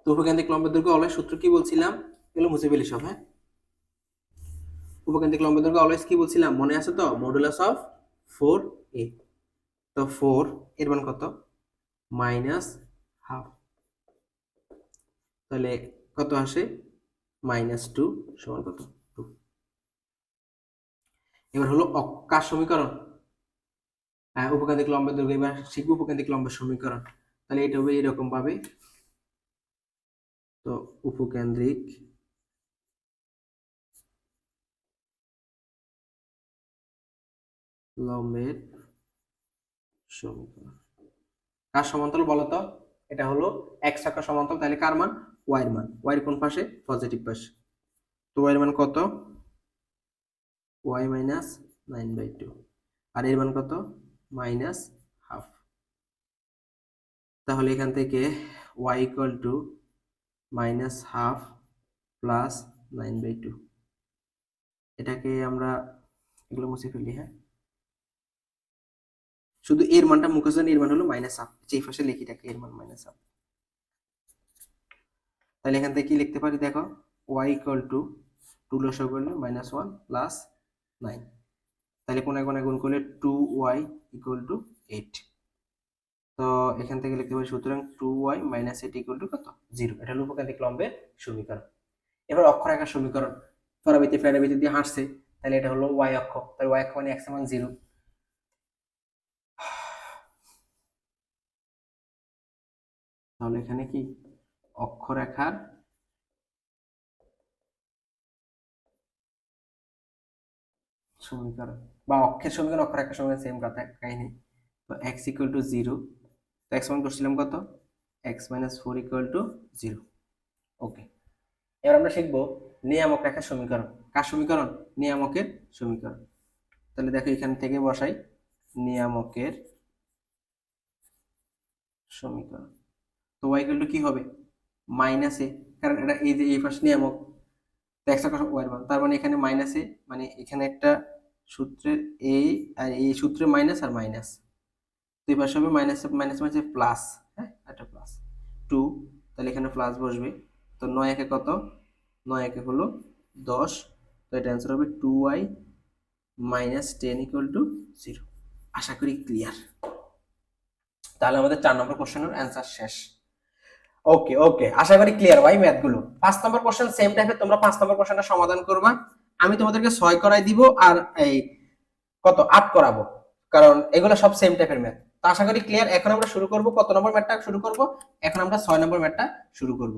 তো উপকেন্দ্রিক লম্বের দৈর্ঘ্য অলয় সূত্র কি বলছিলাম, এগুলো মুছে ফেলি সব, হ্যাঁ। উপকেন্দ্রিক লম্বের দৈর্ঘ্য অলওয়েজ কি বলছিলাম মনে আছে তো, মডুলাস অফ 4a। তো 4 এর মান কত, মাইনাস হাফ, তাহলে কত আসে, মাইনাস 2 সমান কত, 2। এবার হলো কার সমীকরণ, উপকেন্দ্রিক লম্বের দৈর্ঘ্য। এবার শিখবো উপকেন্দ্রিক লম্বের সমীকরণ। তাহলে এটা হবে এরকম ভাবে, তো উপকেন্দ্রিক লম্বের সমীকরণ কার সমান্তরাল বলো তো, এটা হলো x অক্ষ সমান্তরাল। তাহলে কার মান, y এর মান, y এর কোন পাশে, পজিটিভ পাশে। তো y এর মান কত, y মাইনাস 9/2। আর এর মান কত মাইনাস হাফ। তাহলে এখান থেকে y equal to minus half plus 9/2। এটাকে আমরা এগুলো মুছে ফেলি। হ্যাঁ, শুধু এর মানটা মুখস্থ জানি, এর মান হলো মাইনাস হাফ, এই পাশে লিখি এটাকে, এর মান মাইনাস হাফ। তাহলে এখান থেকে কি লিখতে পারি দেখো, y ইকুয়াল টু 2 লসাগু করলে -1 প্লাস 9। তাহলে কোনায় কোনায় গুণ করলে 2y ইকুয়াল টু 8। তো এখান থেকে লিখতে পারি সুতরাং 2y মাইনাস 8 ইকুয়াল টু কত 0। এটা হলো উপকেন্দ্রিক লম্বের সমীকরণ। এবার অক্ষরেখার সমীকরণ, পরাবৃত্তি ফ্ল্যাটাবৃত্তি দিয়ে হাঁটছে, তাহলে এটা হলো y অক্ষ, তাহলে y অক্ষ মানে x সমান 0। তাহলে এখানে কি অক্ষরেখার সমীকরণ বা অক্ষের সমীকরণ অক্ষরেখার সমীকরণ সেম কথা কাহিনী। তো x ইকুয়াল টু 0, তো x মান করছিলাম কত x মাইনাস 4 ইকুয়াল টু 0। ওকে, এবার আমরা শিখবো নিয়ামক রেখার সমীকরণ। কার সমীকরণ? নিয়ামকের সমীকরণ। তাহলে দেখো এখান থেকে বসাই নিয়ামকের সমীকরণ। তো y ইকুয়াল টু কি হবে মাইনাস এ, কারণ এটা এই যে এই পাশে নিয়ামক, তো x এর y এর মান, তার মানে এখানে মাইনাস এ, মানে এখানে একটা সূত্রের a আর এই সূত্রে মাইনাস আর মাইনাস, দুই পাশে হবে মাইনাস মাইনাস মাইনাস প্লাস। হ্যাঁ, একটা প্লাস 2, তাহলে এখানে প্লাস বসবে। তো 9 একে কত, 9 একে হলো 10, তো এটা অ্যান্সার হবে 2y মাইনাস 10 ইকুয়াল টু 0। আশা করি ক্লিয়ার। তাহলে আমাদের 4 নম্বর কোশ্চেনের অ্যান্সার শেষ। ওকে ওকে, আশা করি ক্লিয়ার ভাই ম্যাথগুলো। 5 নম্বর কোশ্চেন সেম টাইপের, তোমরা 5 নম্বর কোশ্চেনটা সমাধান করবা, আমি তোমাদেরকে 6 করাই দিব আর এই কত 8 করাবো, কারণ এগুলো সব সেম টাইপের ম্যাথ। তো আশা করি ক্লিয়ার। এখন আমরা শুরু করব কত নম্বর ম্যাথটা শুরু করব, এখন আমরা 6 নম্বর ম্যাথটা শুরু করব।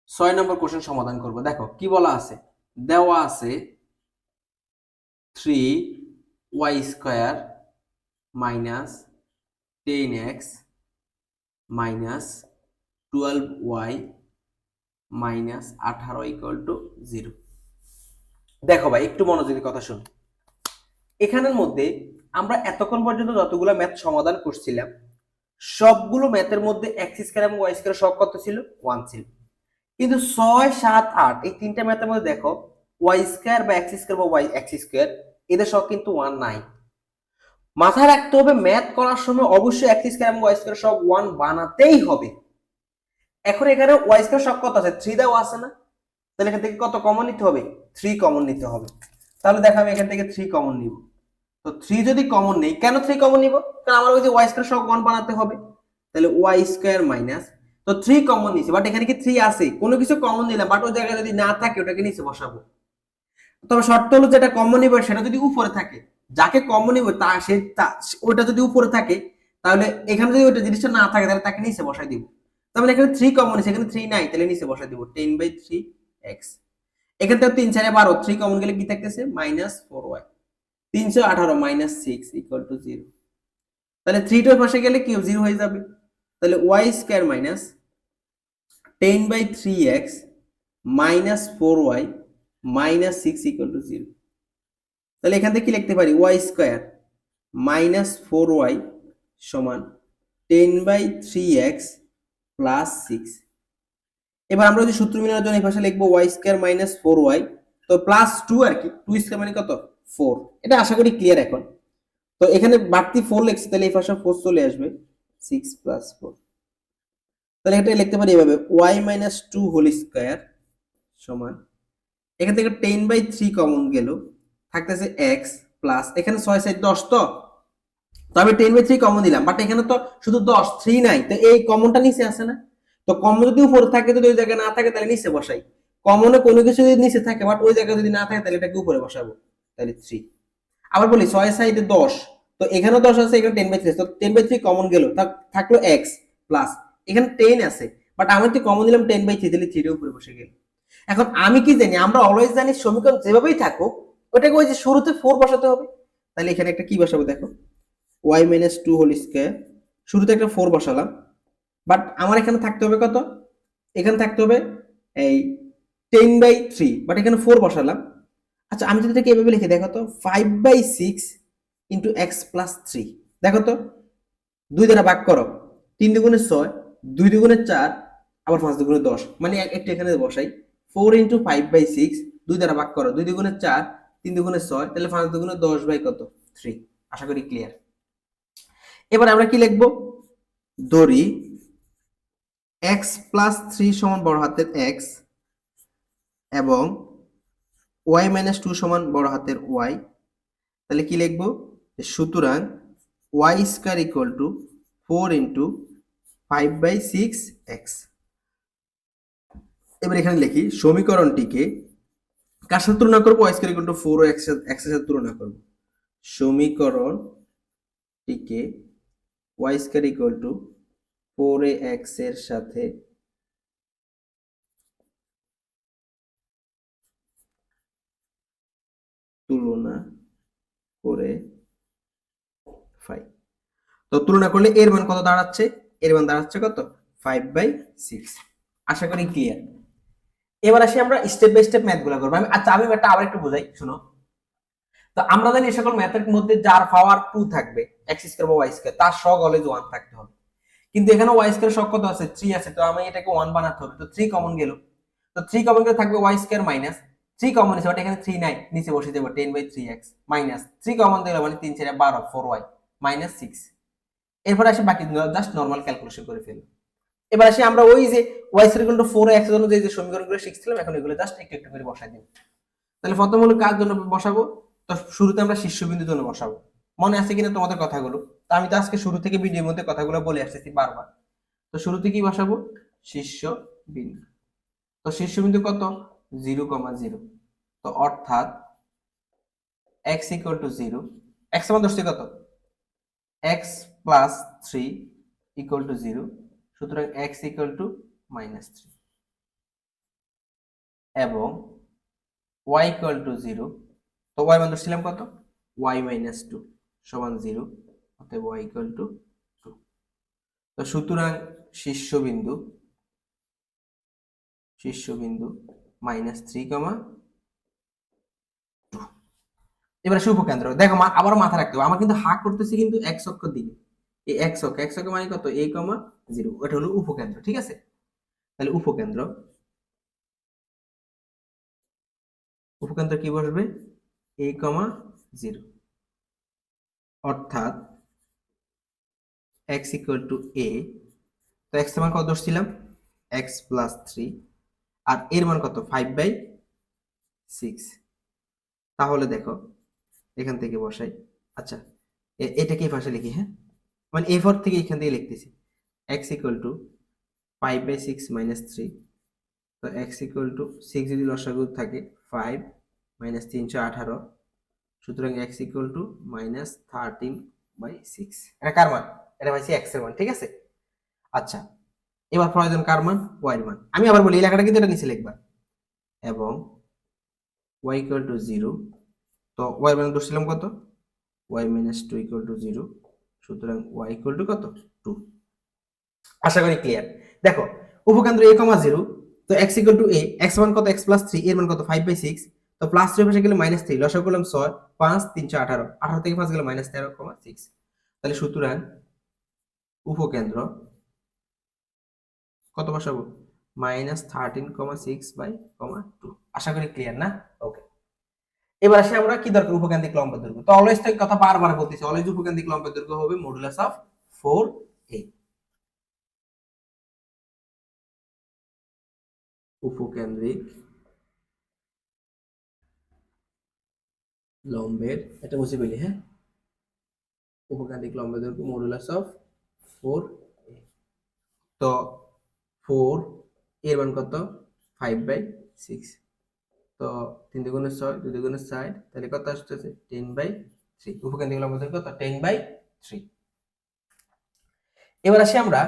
ছয় নম্বর কোশ্চেন সমাধান করব। দেখো কি বলা আছে, দেওয়া আছে 3y square minus 10x minus 12y minus 18 equal to 0। দেখো ভাই একটু মনোযোগের কথা শুন, এখানের মধ্যে আমরা এতক্ষণ পর্যন্ত যতগুলো ম্যাথ সমাধান করছিলাম সবগুলো ম্যাথের মধ্যে এক্স স্কয়ার এবং ওয়াই স্কয়ার সব কত ছিল 1 ছিল, কিন্তু 6, 7, 8 এই তিনটা ম্যাথের মধ্যে দেখো ওয়াই স্কয়ার বা এক্স স্কয়ার বা ওয়াই এক্স স্কয়ার এদের সব কিন্তু 1 নাই। মাথায় রাখতে হবে ম্যাথ করার সময় অবশ্যই এক্স স্কয়ার এবং ওয়াই স্কয়ার সব 1 বানাতেই হবে। এখন এখানে ওয়াই স্কয়ার সব কত আছে 3 দেওয়া আছে না, তাহলে এখান থেকে কত কমন নিতে হবে 3 কমন নিতে হবে। তাহলে দেখো আমি এখান থেকে 3 কমন নিব। তো 3 যদি কমন নেই, কেন 3 কমন নিব, কারণ আমার ওই যে ওয়াই স্কয়ার সব 1 বানাতে হবে, তাহলে ওয়াই স্কয়ার মাইনাস, তো 3 কমন নিছি, বাট এখানে কি 3 আছে, কোনো কিছু কমন নিলাম বাট ওই জায়গায় যদি না থাকে ওটাকে নিচে বসাবো। তবে শর্ত হলো যেটা কমন নিব সেটা যদি উপরে থাকে, যাকে কমন নিব তা সে ওটা যদি উপরে থাকে, তাহলে এখানে যদি ওটা জিনিসটা না থাকে তাহলে তাকে নিচে বসাই দিব। তাহলে এখানে 3 কমন নিছে, এখানে 3 নাই, তাহলে নিচে বসাই দিব 10/3x। এখান থেকে 3 4 12, 3 কমন গেলে কি থাকতেছে -4y, 318 মাইনাস 6 ইকুয়াল টু 0। তাহলে 3 টার পাশে গেলে কি 0 হয়ে যাবে, তাহলে y square minus 10/3x minus 4y minus 6 equal to 0। তাহলে এখান থেকে কি লিখতে পারি y স্কয়ার মাইনাস 4y সমান 10/3x প্লাস 6। এবার আমরা যদি সূত্র মিলানোর জন্য এই পাশে লিখবো y স্কয়ার মাইনাস 4y, তো প্লাস 2 আর কি, 2 স্কয়ার মানে কত 4। এটা আশা করি ক্লিয়ার এখন। তো এখানে বাড়তি 4 লিখছি, তাহলে এই পাশে 4 চলে আসবে 6 প্লাস 4। তাহলে এটা লিখতে পারি এভাবে y মাইনাস 2 হোল স্কয়ার সমান, এখান থেকে 10/3 কমন গেল, থাকতেছে x প্লাস এখানে 6 7 10, তো আমি 10/3 কমন দিলাম, বাট এখানে তো শুধু 10 3 নাই, তো এই কমনটা নিচে আছে না, তো কমন যদি উপরে থাকে যদি ওই জায়গায় না থাকে তাহলে নিচে বসাই। কমনে কোনো কিছু যদি নিচে থাকে বাট ওই জায়গায় যদি না থাকে তাহলে এটাকে উপরে বসাবো, তাহলে 3। আবার বলি 6 সাইডে 10, তো এখানেও 10 আছে, এখানে 10/3, তো 10/3 কমন গেল, থাকলো x প্লাস এখানে 10 আছে, বাট আমি তো কমন দিলাম 10/3, তাহলে 3 এর উপরে বসে গেল। এখন আমি কি জানি, আমরা অলওয়েজ জানি সমীকরণ যেভাবেই থাকুক ওটাকে ওই যে শুরুতে 4 বসাতে হবে। তাহলে এখানে একটা কি বসাবো দেখো y মাইনাস 2 হোল স্কয়ার, শুরুতে একটা 4 বসালাম, বাট আমার এখানে থাকতে হবে কত, এখানে থাকতে হবে এই 10/3, বাট এখানে 4 বসালাম। আচ্ছা আমি যদি এটাকে এভাবে লিখে, দেখো তো 5/6 ইন্টু এক্স প্লাস 3, দেখো তো 2 দ্বারা ভাগ করো, 3 দুগুণে 6, 2 দুগুণে 4, আবার 5 দুগুণে 10, মানে একটু এখানে বসাই 4 ইন্টু 5/6, 2 দ্বারা ভাগ করো, 2 দুগুণে 4, 3 দুগুণে 6, তাহলে 5 দুগুণে 10 বাই কত 3। আশা করি ক্লিয়ার। এবার আমরা কি লিখবো, ধরি এক্স প্লাস 3 সমান বড় হাতের এক্স এবং ওয়াই মাইনাস 2 সমান বড় হাতের ওয়াই, তাহলে কি লিখবো, সুতরাং Y square equal to 4 into 5/6 X. এবার এখানে লিখি সমীকরণটিকে কার সাথে তুলনা করবো, ওয়াই স্কয়ার ইকুয়াল টু 4 ও এক্স এর সাথে তুলনা করব। সমীকরণটিকে Y square equal two 4ax এর সাথে তুলনা করে 5। তো তুলনা করলে এর মান কত দাঁড়াচ্ছে, এর মান দাঁড়াচ্ছে কত 5/6। আশা করি ক্লিয়ার। এবার আসি আমরা স্টেপ বাই স্টেপ ম্যাথ গুলো করবো। আচ্ছা আমি ম্যাথটা আবার একটু বোঝাই, শুনো। তো আমরা জানি এই সকল ম্যাথের মধ্যে যার পাওয়ার 2 থাকবে, এক্স স্কয়ার বা ওয়াই স্কয়ার, তার সহগ অলওয়েজ 1 থাকতে হবে। কিন্তু এখানে ওয়াই স্কয়ার সহগ কত আছে, 3 আছে, তো আমি এটাকে 1 বানাতে হবে। তো 3 কমন গেল, তো 3 কমন গেলে থাকবে ওয়াই স্কয়ার মাইনাস 3 কমন আছে, বাট এখানে 3 নাই, নিচে বসে দেব 10/3x মাইনাস 3 কমন দিলে মানে 3 4 12, 4y মাইনাস 6। এরপর আসে বাকি জাস্ট নরমাল ক্যালকুলেশন করে ফেলবো। এবার আসি আমরা ওই যে y ইকুয়াল টু 4x এর জন্য যে সমীকরণগুলো শিখছিলাম, এখন এগুলো জাস্ট একটু একটু করে বসাই দেব। তাহলে প্রথম হলো কার জন্য বসাবো, তো শুরুতে আমরা শীর্ষবিন্দুর জন্য বসাবো। মনে আছে কিনা তোমাদের কথাগুলো, তো আমি তো আজকে শুরু থেকে ভিডিওর মধ্যে কথাগুলো বলে আসতেছি বারবার। তো শুরুতে কি বসাবো, শীর্ষবিন্দু। তো শীর্ষবিন্দু কত, 0,0। তো অর্থাৎ x ইকুয়াল টু 0, x সমান ধরছি কত, x প্লাস 3 ইকুয়াল টু 0, সুতরাং x ইকুয়াল টু -3 এবং y ইকুয়াল টু 0। তো y মান ধরছিলাম কত, y মাইনাস 2 সমান 0, অতএব y ইকুয়াল টু 2। তো সুতরাং শীর্ষবিন্দু -3, এবার আসে উপকেন্দ্র। দেখো আবার মাথা রাখতে হবে, আমার কিন্তু হাক করতেছি কিন্তু x অক্ষের দিকে, এই x অক্ষ মানে কত a, 0, এটা হলো উপকেন্দ্র, ঠিক আছে। তাহলে উপকেন্দ্র কি বসবে, a, 0, অর্থাৎ x ইকুয়াল টু a। তো x এর মান কত ধরছিলাম, x প্লাস 3, আর এর মান কত 5/6। তাহলে দেখো এখান থেকে বসাই, আচ্ছা এটাকে এই পাশে লিখি, হ্যাঁ, মানে a4 থেকে এখান থেকে লিখতেছি x ইকুয়াল টু 5/6 মাইনাস 3। তো x ইকুয়াল টু 6 যদি লসাগু থাকে 5 মাইনাস 318, সুতরাং x ইকুয়াল টু -13/6। এটা কার মান, এটা পাইছি x এর মান, ঠিক আছে। আচ্ছা এবার প্রয়োজন কার মান, y এর মান। আমি আবার বলি এই লেখাটা কিন্তু এটা নিচে লিখবা, এবং y ইকুয়াল টু 0। তো y এর মান ধরছিলাম কত, y মাইনাস 2 ইকুয়াল টু 0, সুতরাং y ইকুয়াল টু কত 2। আশা করি ক্লিয়ার। দেখো উপকেন্দ্র a, 0, তো x equal to a, x মান কত x প্লাস 3, এর মান কত 5/6। তো প্লাস 3 পাশে গেলে -3, লসাগু করলাম 6, 5 3 18, 18 থেকে 5 গেলে -13,6। তাহলে সুতরাং উপকেন্দ্র কত বসাবো, -13,6/2। আশা করি ক্লিয়ার না, ওকে। এবার আসি আমরা কি দরকার, উপকেন্দ্রিক লম্বের দৈর্ঘ্য। তো অলওয়েজ তো কথা বারবার বলতেছি, অলওয়েজ উপকেন্দ্রিক লম্বের দৈর্ঘ্য হবে মডুলাস অফ 4a। উপকেন্দ্রিক লম্বের, এটা বুঝে পেলি, হ্যাঁ, উপকেন্দ্রিক লম্বের দৈর্ঘ্য মডুলাস অফ 4a। তো 4 এর মান কত 5/6, তো 3 দুগুণে 6, 2 দুগুণে 4, তাহলে কত আসতেছে 10/3। উপকেন্দ্রিক লম্বের দৈর্ঘ্য কত 10/3। এবার আসি আমরা,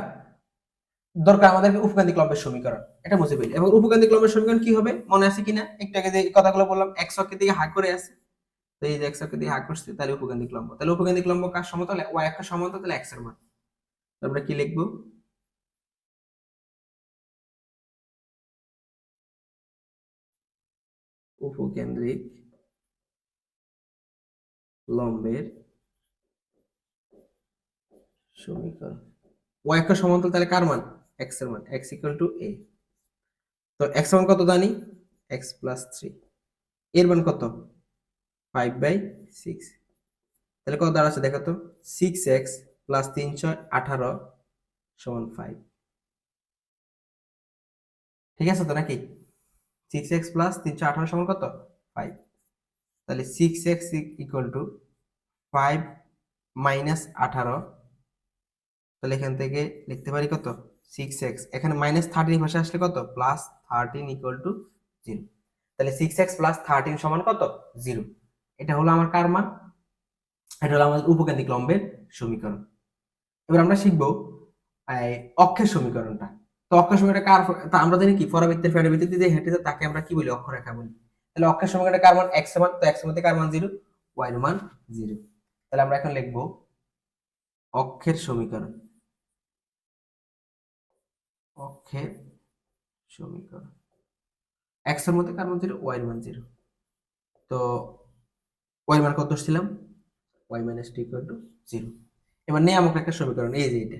দরকার আমাদের উপকেন্দ্রিক লম্বের সমীকরণ, এটা মুছে ফেলি। এবং উপকেন্দ্রিক লম্বের সমীকরণ কি হবে মনে আছে কিনা, একটু আগে যে কথাগুলো বললাম, x অক্ষের দিকে হাত করে আছে, তো এই যে x অক্ষের দিকে হাত করছে, তাহলে উপকেন্দ্রিক লম্ব। তাহলে উপকেন্দ্রিক লম্ব কার সমতলে, y অক্ষের সমান্তরাল, তাহলে x এর মান। তারপরে কি লিখবো, উপকেন্দ্রিক লম্বের সমীকরণ। y অক্ষ সমান্তরাল, তাহলে কার মান? x এর মান, x = a। তো x এর মান কত জানি? x + 3, এর মান কত? 5/6। তাহলে কত দাঁড়াচ্ছে দেখো তো? 6x + 3 = 18 = 5। ঠিক আছে তো নাকি? 6x + 3 = 18 = কত? 5। তাহলে 6x = 5 - 18। তাহলে এখান থেকে লিখতে পারি কত? 6x, এখানে -13 পাশে আসলে কত? +13 = 0। তাহলে 6x + 13 সমান কত? 0। এটা হলো আমার কার মান? এটা হলো আমাদের উপকেন্দ্রিক লম্বের সমীকরণ। এবার আমরা শিখব অক্ষের সমীকরণটা। তো অক্ষের সমীকরণটা কার? তা আমরা জানি কি, পরাবৃত্তের ফ্যানের ভিত্তিতে যে হেঁটে যায় তাকে আমরা কি বলি? অক্ষরেখা বলি। তাহলে অক্ষের সমীকরণটা কার মান? x এর মান। তো x এর মধ্যে কার মান? 0, y এর মান 0। তাহলে আমরা এখন লিখব অক্ষের সমীকরণ। অক্ষের সমীকরণ, x এর মধ্যে কার মান 0, y এর মান 0। তো y এর মান কত ছিলাম? y - t = 0। এবার নিয়ামক একটা সমীকরণ, এই যে এটা।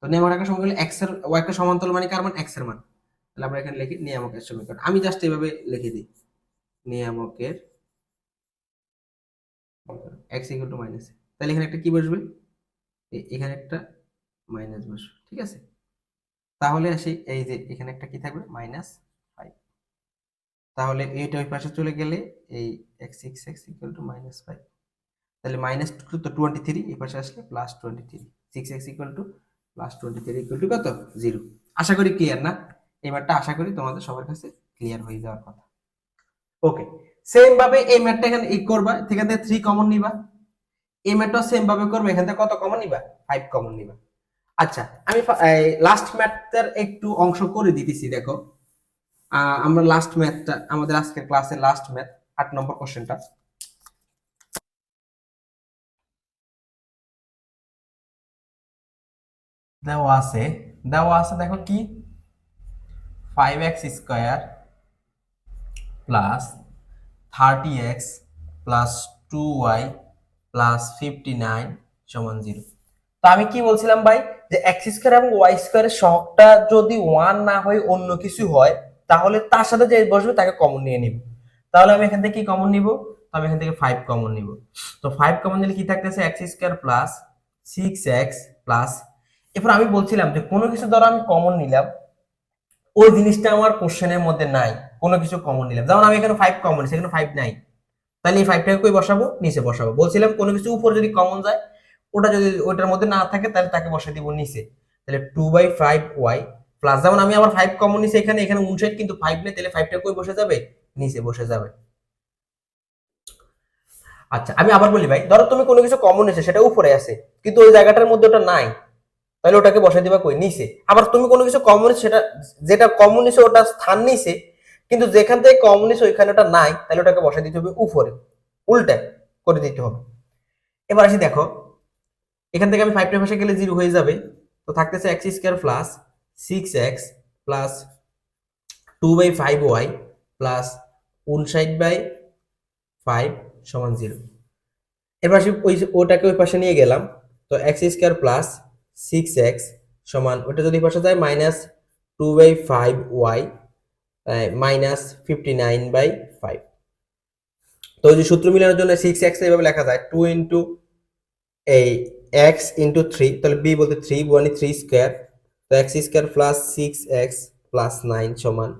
তো নিয়ামক একটা সমীকরণ x এর y একটা সমান্তরাল মানে কার মান? x এর মান। তাহলে আমরা এখানে লিখি নিয়ামকের সমীকরণ। আমি জাস্ট এইভাবে লিখে দিই, নিয়ামকের x = -a। তাহলে এখানে একটা কি বসবে? এখানে একটা মাইনাস বসবে, ঠিক আছে? তাহলে আসি, এই যে এখানে একটা কি থাকবে? -5। তাহলে এইটা ওই পাশে চলে গেলে এই x = -5। তাহলে -23 এই পাশে আসলে +23। 6x = +23 কত? 0। আশা করি ক্লিয়ার না? এবারটা আশা করি তোমাদের সবার কাছে ক্লিয়ার হয়ে যাওয়ার কথা। ওকে, সেম ভাবে এই ম্যাথটা এখানে করবা, এখান থেকে 3 কমন নিবা। এই ম্যাথটা সেম ভাবে করবে, এখান থেকে কত কমন নিবা? 5 কমন নিবা। আচ্ছা, আমি লাস্ট ম্যাথটার একটু অংশ করে দিতেছি, দেখো। আমরা লাস্ট ম্যাথটা, আমাদের আজকের ক্লাসের লাস্ট ম্যাথ 8 নম্বর কোশ্চেনটা দেওয়া আছে দেখো কি, 5x² + 30x + 2y + 59 = 0। তো আমি কি বলছিলাম ভাই, যে x² এবং y² এর সহগটা যদি 1 না হয় অন্য কিছু হয়, তাহলে তার সাথে যে বসবে তাকে কমন নিয়ে নিব। তাহলে আমি এখান থেকে কি কমন নিব? তো আমি এখান থেকে 5 কমন নিব। তো 5 কমন নিলে কি থাকতেছে? x² + 6x প্লাস, এরপর আমি বলছিলাম যে কোনো কিছু ধরো আমি কমন নিলাম, ওই জিনিসটা আমার কোশ্চেনের মধ্যে নাই, কোনো কিছু কমন নিলাম, যেমন আমি এখানে 5 কমন নিছি, এখানে 5 নাই, তাহলে এই 5টাকে কই বসাবো? নিচে বসাবো। বলছিলাম কোনো কিছু উপরে যদি কমন যায়, ওটা যদি ওটার মধ্যে না থাকে তাহলে তাকে বসাই দিব নিচে। তাহলে 2/5y প্লাস, যেমন আমি আবার 5 কমন নিছি, এখানে 59 কিন্তু 5 নেই, তাহলে 5টা কই বসে যাবে? নিচে বসে যাবে। আচ্ছা, আমি আবার বলি ভাই, ধরো তুমি কোনো কিছু কমন নিছো, সেটা উপরে আছে কিন্তু ওই জায়গাটার মধ্যে ওটা নাই, তাহলে ওটাকে বসাই দিবা কই? নিচে। আবার তুমি কোনো কিছু কমন নিছো, সেটা যেটা কমন নিছো ওটা স্থান নিচে, কিন্তু যেখান থেকে কমন নিছো ওইখানে ওটা নাই, তাহলে ওটাকে বসাই দিতে হবে উপরে, উল্টা করে দিতে হবে। এবার আসি দেখো, এখান থেকে আমি 5টা পাশে গেলে 0 হয়ে যাবে। তো থাকতেছে x² + 6x plus 2/5y plus 59/5 = 0। এবার আসি ওটাকে ওই পাশে নিয়ে গেলাম। তো x² + 6x সমান, ওটা যদি পাশে যায় -2/5y -59/5। তো ওই যে সূত্র মিলানোর জন্য 6x এইভাবে লেখা যায়, 2 ইনটু এই x ইনটু 3, তাহলে b বলতে 3 মানে 3 স্কয়ার। তো x² + 6x + 9 সমান,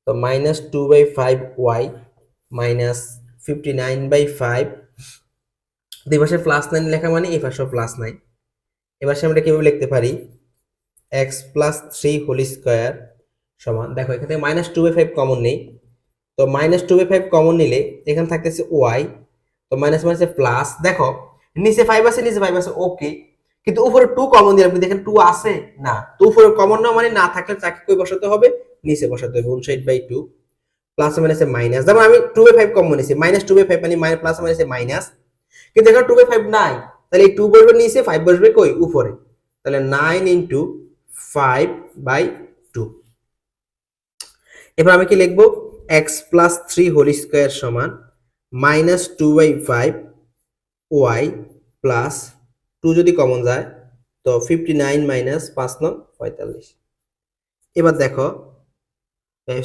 তো -2/5y -59/5। দুই পাশে +9 লেখা মানে এই পাশেও +9। এবার আমরা কিভাবে লিখতে পারি? x + 3 হোল স্কয়ার সমান, দেখো এখান থেকে -2/5 কমন নেই, তো -2/5 কমন নিলে এখানে থাকতেছে y, তো মাইনাস মাইনাসে প্লাস, দেখো নিচে 5 আছে, নিচে 5 আছে, ওকে, কিন্তু উপরে 2 কমন দিলাম, কিন্তু এখানে 2 আছে না, তো উপরে কমন না মানে না থাকলে তাকে কই বসাতে হবে? নিচে বসাতে হবে, 59/2 প্লাস মাইনাসে মাইনাস। যেমন আমি 2/5 কমন নিছি, -2/5 মানে প্লাস মাইনাসে মাইনাস, কিন্তু এখানে 2/5 নাই, তাহলে এই 2 বসবে নিচে, 5 বসবে কই? উপরে। তাহলে 9 × 5/2। এবার আমি কি লিখবো? X plus three whole square সমান minus two by five y plus two যদি কমন যায় তো 59 মাইনাস 5 9 45। এবার দেখো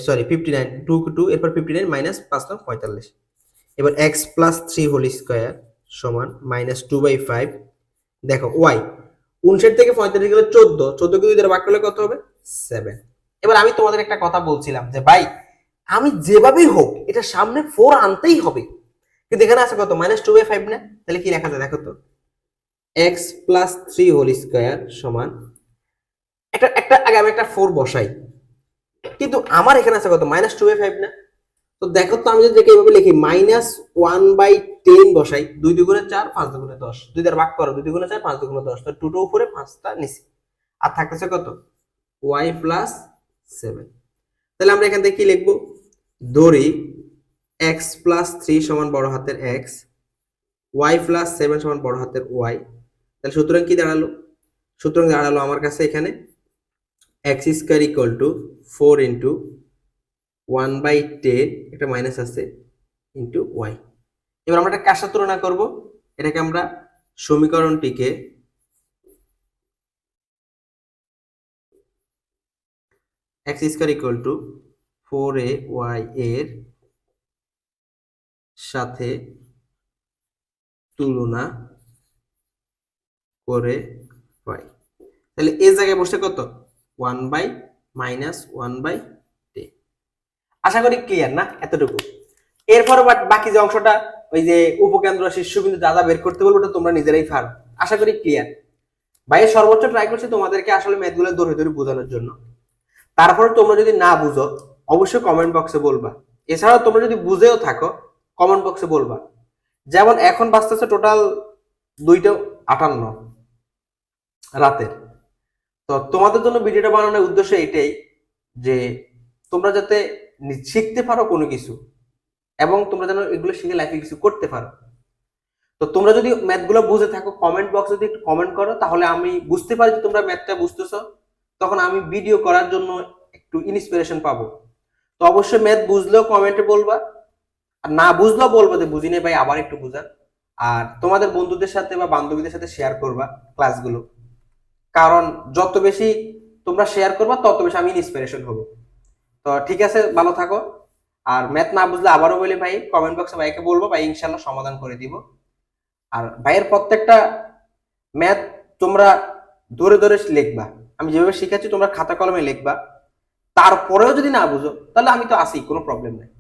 সরি 59 টু টু এরপর 59 মাইনাস 5 9 45। এবার X plus three whole square সমান মাইনাস টু বাই ফাইভ। দেখো ওয়াই 59 থেকে 45 গেলে 14, 14 কে 2 দ্বারা ভাগ করলে কত হবে 7। এবার আমি তোমাদের একটা কথা বলছিলাম যে ভাই আমি যেভাবেই হোক এটা সামনে 4 আনতেই হবে, কিন্তু এখানে আছে কত মাইনাস টু বাই ফাইভ না, তাহলে কি লেখা যায় দেখো তো, X plus three whole square সমান একটা একটা আগে আমি একটা 4 বসাই, কিন্তু আমার এখানে আছে কত মাইনাস টু বাই ফাইভ না। তো দেখো তো আমি যদি এইভাবে লিখি মাইনাস 1/10 বসাই, 2 দুগুণে 4 5 দুগুণে 10, 2 দ্বারা ভাগ করো, 2 দুগুণে 4 5 দুগুণে 10, তো 2 টো উপরে 5টা নিচে, আর থাকতেছে কত y প্লাস 7। তাহলে আমরা এখান থেকে কি লিখবো, ধরি x প্লাস 3 সমান বড় হাতের x, y প্লাস 7 সমান বড় হাতের y। তাহলে সুতরাং কি দাঁড়ালো, সুতরাং দাঁড়ালো আমার কাছে এখানে x square equal to 4 into 1/10 একটা মাইনাস আছে ইন্টু y। এবার আমরা এটা কার সাথে তুলনা করব, এটাকে আমরা সমীকরণটিকে x square equal two 4ay এর সাথে তুলনা করে পাই। তাহলে এই জায়গায় বসে কত 1/-1/10। আশা করি ক্লিয়ার না এতটুকু। এরপর বাকি যে অংশটা ওই যে উপকেন্দ্র শীর্ষবিন্দু যা যা বের করতে বলবো ওটা তোমরা নিজেরাই পারো। আশা করি ক্লিয়ার। ভাইয়ের সর্বোচ্চ ট্রাই করছি তোমাদেরকে আসলে ম্যাথগুলো ধরে ধরে বোঝানোর জন্য। তারপরে তোমরা যদি না বুঝো অবশ্যই কমেন্ট বক্সে বলবা। এছাড়াও তোমরা যদি বুঝেও থাকো কমেন্ট বক্সে বলবা। যেমন এখন বাজতেছে টোটাল 2:58 রাতের। তো তোমাদের জন্য ভিডিওটা বানানোর উদ্দেশ্য এটাই যে তোমরা যাতে শিখতে পারো কোনো কিছু এবং তোমরা যেন এগুলো শিখে লাইফে কিছু করতে পারো। তো তোমরা যদি ম্যাথগুলো বুঝে থাকো কমেন্ট বক্সে যদি একটু কমেন্ট করো তাহলে আমি বুঝতে পারি যে তোমরা ম্যাথটা বুঝতেছো, তখন আমি ভিডিও করার জন্য একটু ইন্সপিরেশন পাবো। তো অবশ্যই ম্যাথ বুঝলেও কমেন্টে বলবা, আর না বুঝলেও বলবো যে বুঝি নেই ভাই আবার একটু বুঝান। আর তোমাদের বন্ধুদের সাথে বা বান্ধবীদের সাথে শেয়ার করবা ক্লাসগুলো, কারণ যত বেশি তোমরা শেয়ার করবা তত বেশি আমি ইন্সপিরেশন হব। তো ঠিক আছে, ভালো থাকো। আর ম্যাথ না বুঝলে আবারও বলি ভাই কমেন্ট বক্সে ভাইকে বলবো, ভাই ইনশাল্লাহ সমাধান করে দিব। আর ভাইয়ের প্রত্যেকটা ম্যাথ তোমরা ধরে ধরে লিখবা, আমি যেভাবে শিখাচ্ছি তোমরা খাতা কলমে লিখবা। তারপরেও যদি না বুঝো তাহলে আমি তো আছি, কোনো প্রবলেম নেই।